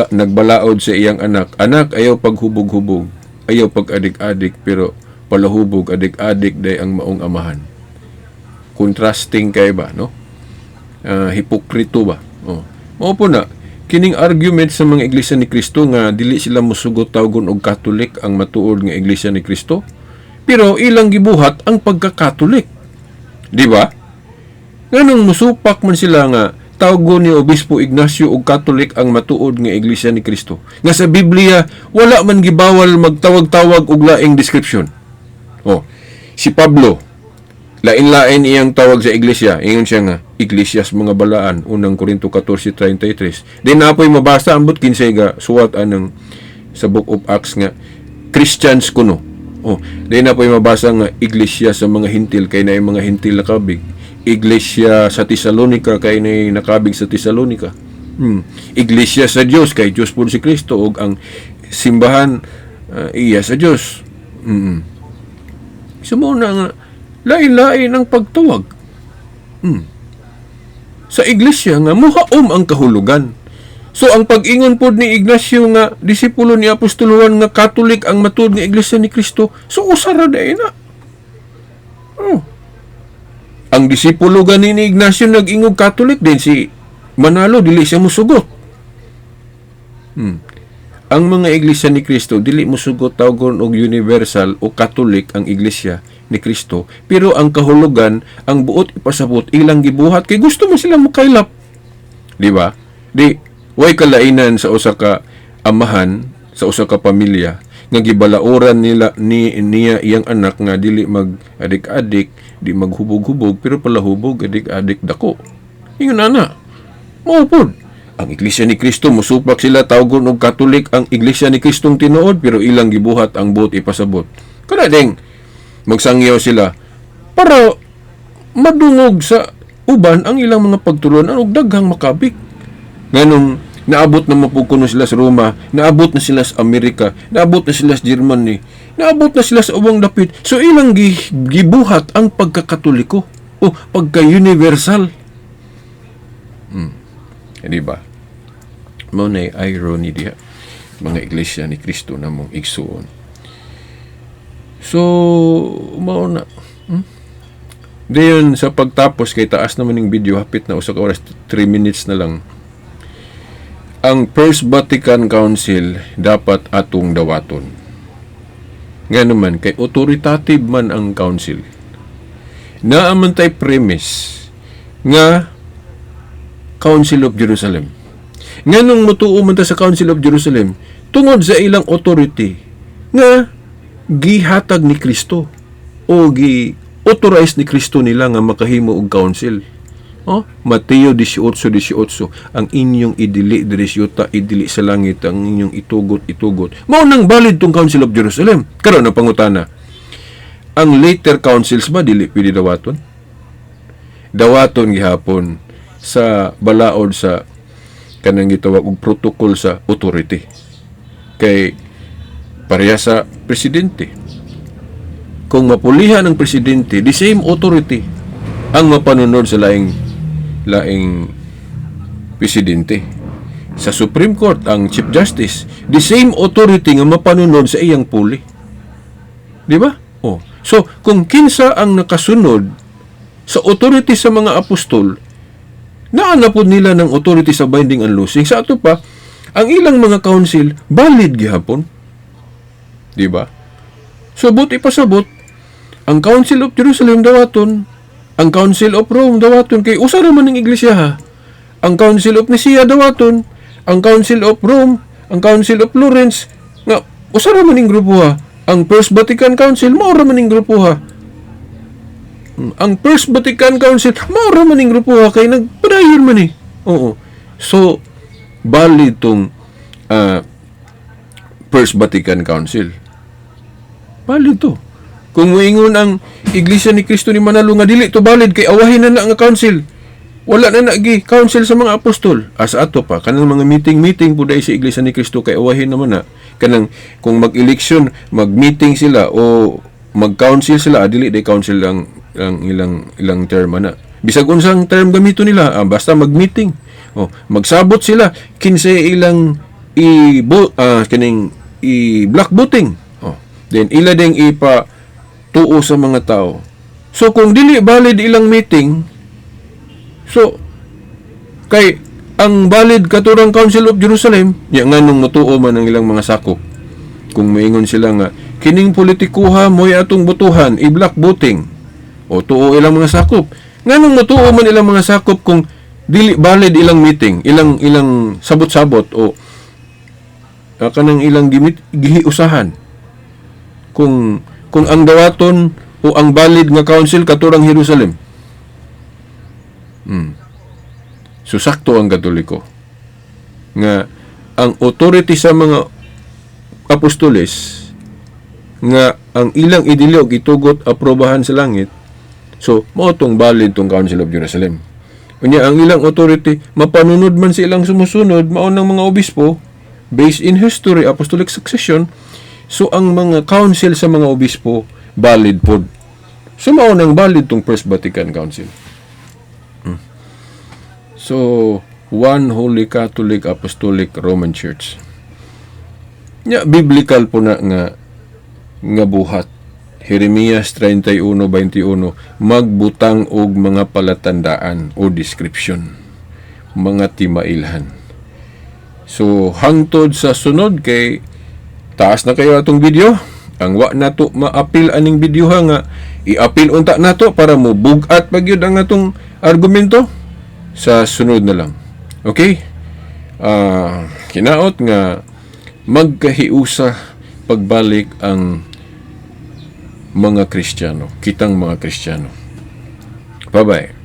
nagbalaod sa iyang anak. Anak, ayaw paghubog-hubog, ayaw pag-adik-adik, pero palahubog, adik-adik day ang maong amahan. Contrasting kay ba, no? Hipokrito ba? Oh. Mao po na, kining argument sa mga Iglesia ni Cristo nga dili sila mosugot tawgon og Katolik ang matuod nga Iglesia ni Cristo, pero ilang gibuhat ang pagka-Katolik. Di ba? Nganong musupak man sila nga tawgon ni Obispo Ignacio og Katolik ang matuod nga Iglesia ni Cristo. Nga sa Biblia wala man gibawal magtawag-tawag og laing description. Oh, si Pablo lain-lain iyang tawag sa iglesia. Ingon siya nga, Iglesias mga balaan, unang Korinto 14:33. Di na po'y mabasa ambot kinsay ga suwat anang sa Book of Acts nga Christians kuno. Oh, di na po'y mabasa nga iglesia sa mga hintil kay na mga hintil nakabig. Iglesia sa Tesalonica kay na nakabig sa Tesalonica. Iglesia sa Dios kay Dios po si Kristo ug ang simbahan iya sa Dios. Sumo na nga lain-lain ang pagtawag. Sa iglesia nga muhaom ang kahulugan. So ang pag-ingon pod ni Ignacio nga disipulo ni Apostol Juan nga Katolik ang matuod nga Iglesia ni Kristo, so usara day na. Ang disipulo gani ni Ignacio nag-ingog Katolik din si Manalo dili siya musugot. Ang mga Iglesia ni Kristo dili mosugot tawgon og universal o Katolik ang Iglesia ni Kristo, pero ang kahulugan ang buot ipasabot ilang gibuhat kay gusto man sila makailap. Di ba? Di way kalainan sa usa ka amahan, sa usa ka pamilya nga gibalaoran niya iyang anak nga dili mag-adik-adik, di maghubog-hubog, pero palahubog adik-adik dako. Ingon ana. Mao pod. Ang Iglesia ni Kristo musupak sila tawgon og Katolik ang Iglesia ni Kristong tinuod, pero ilang gibuhat ang buot ipasabot. Kana ding magsangyaw sila para madungog sa uban ang ilang mga pagtulunan og daghang makabik. Nganong naabot na mapukuno sila sa Roma, naabot na sila sa Amerika, naabot na sila sa Germany, naabot na sila sa ubang dapit. So ilang gibuhat ang pagkakatoliko o pagka-universal. Di ba? Mao na irony diha mga Iglesia ni Kristo na mong igsuon. So, mao na. Dayon sa pagtapos kay taas naman ng video, hapit na usa ka oras, 3 minutes na lang. Ang First Vatican Council dapat atong dawaton. Nga naman, kay authoritative man ang council. Naaman tay premise nga Council of Jerusalem. Nga nung mutuo man ta sa Council of Jerusalem, tungod sa ilang authority nga gihatag ni Kristo o gi-authorize ni Kristo nila nga makahimo og council. Mateo 18:18, ang inyong idili diri sa idili sa langit, ang inyong itugot. Mao nang valid tong Council of Jerusalem. Karon na pangutana. Ang later councils ba dili pwede dawaton? Dawaton gihapon sa balaod sa kanang gitawag og protocol sa authority. Kay pareha sa presidente. Kung mapulihan ang presidente, the same authority ang mapanunod sa laing presidente. Sa Supreme Court, ang Chief Justice, the same authority nga mapanunod sa iyang puli. Di ba? So, kung kinsa ang nakasunod sa authority sa mga apostol, naanapod nila ng authority sa binding and loosing. Sa ato pa, ang ilang mga council, valid gihapon. Di ba? So, buti pasabot, ang Council of Jerusalem dawaton, ang Council of Rome dawaton, kay usa ra man ng iglesia ha. Ang Council of Nicaea dawaton, ang Council of Rome, ang Council of Florence, nga usa ra man ning grupo ha. Ang First Vatican Council, mao ra man ning grupo ha. Ang First Vatican Council, mao ra man ning grupo ha, kay nagpadayon man eh. Oo. So, valid tong First Vatican Council. Valid to. Kung moingon ang Iglesia ni Cristo ni Manalo nga dili to valid kay awahin na nga council. wala na nagi council sa mga apostol. As ato pa kanang mga meeting po dai sa Iglesia ni Cristo kay awahin naman na kanang kung mag-eleksyon, mag-meeting sila o mag-council sila, dili day council lang ilang term na. Bisag unsang term gamito nila, basta mag-meeting. Magsabot sila kinsa ilang black voting. Then ila ding ipa tuo sa mga tao. So kung dili valid ilang meeting, so kay ang valid katurang Council of Jerusalem, nya nganong matuo man ang ilang mga sakop. Kung moingon sila nga kining politikuha mo'y atong botohan i-black voting o tuo ilang mga sakop. Nganong matuo man ilang mga sakop kung dili valid ilang meeting, ilang sabot-sabot o kanang ilang gihiusahan. Kung ang dawaton o ang valid nga council katurang Jerusalem. So sakto ang Katoliko nga ang authority sa mga apostoles nga ang ilang idiliog itugot aprobahan sa langit. So mao tong valid tong Council of Jerusalem. Unya ang ilang authority mapanunod man sa ilang sumusunod mao nang mga obispo based in history apostolic succession. So ang mga council sa mga obispo valid pod. So mao nang valid tong First Vatican Council. So one Holy Catholic Apostolic Roman Church. Nya biblical po na nga buhat. Jeremias 31:21 magbutang og mga palatandaan o description, mga timailhan. So hangtod sa sunod kay taas na kayo atong video. Ang wa nato ma-appeal aning video nga i-appeal unta nato para mo bugat pagyud ang atong argumento sa sunod na lang. Okay? Kinaot nga magkahiusa pagbalik ang mga Kristiyano, kitang mga Kristiyano. Bye-bye.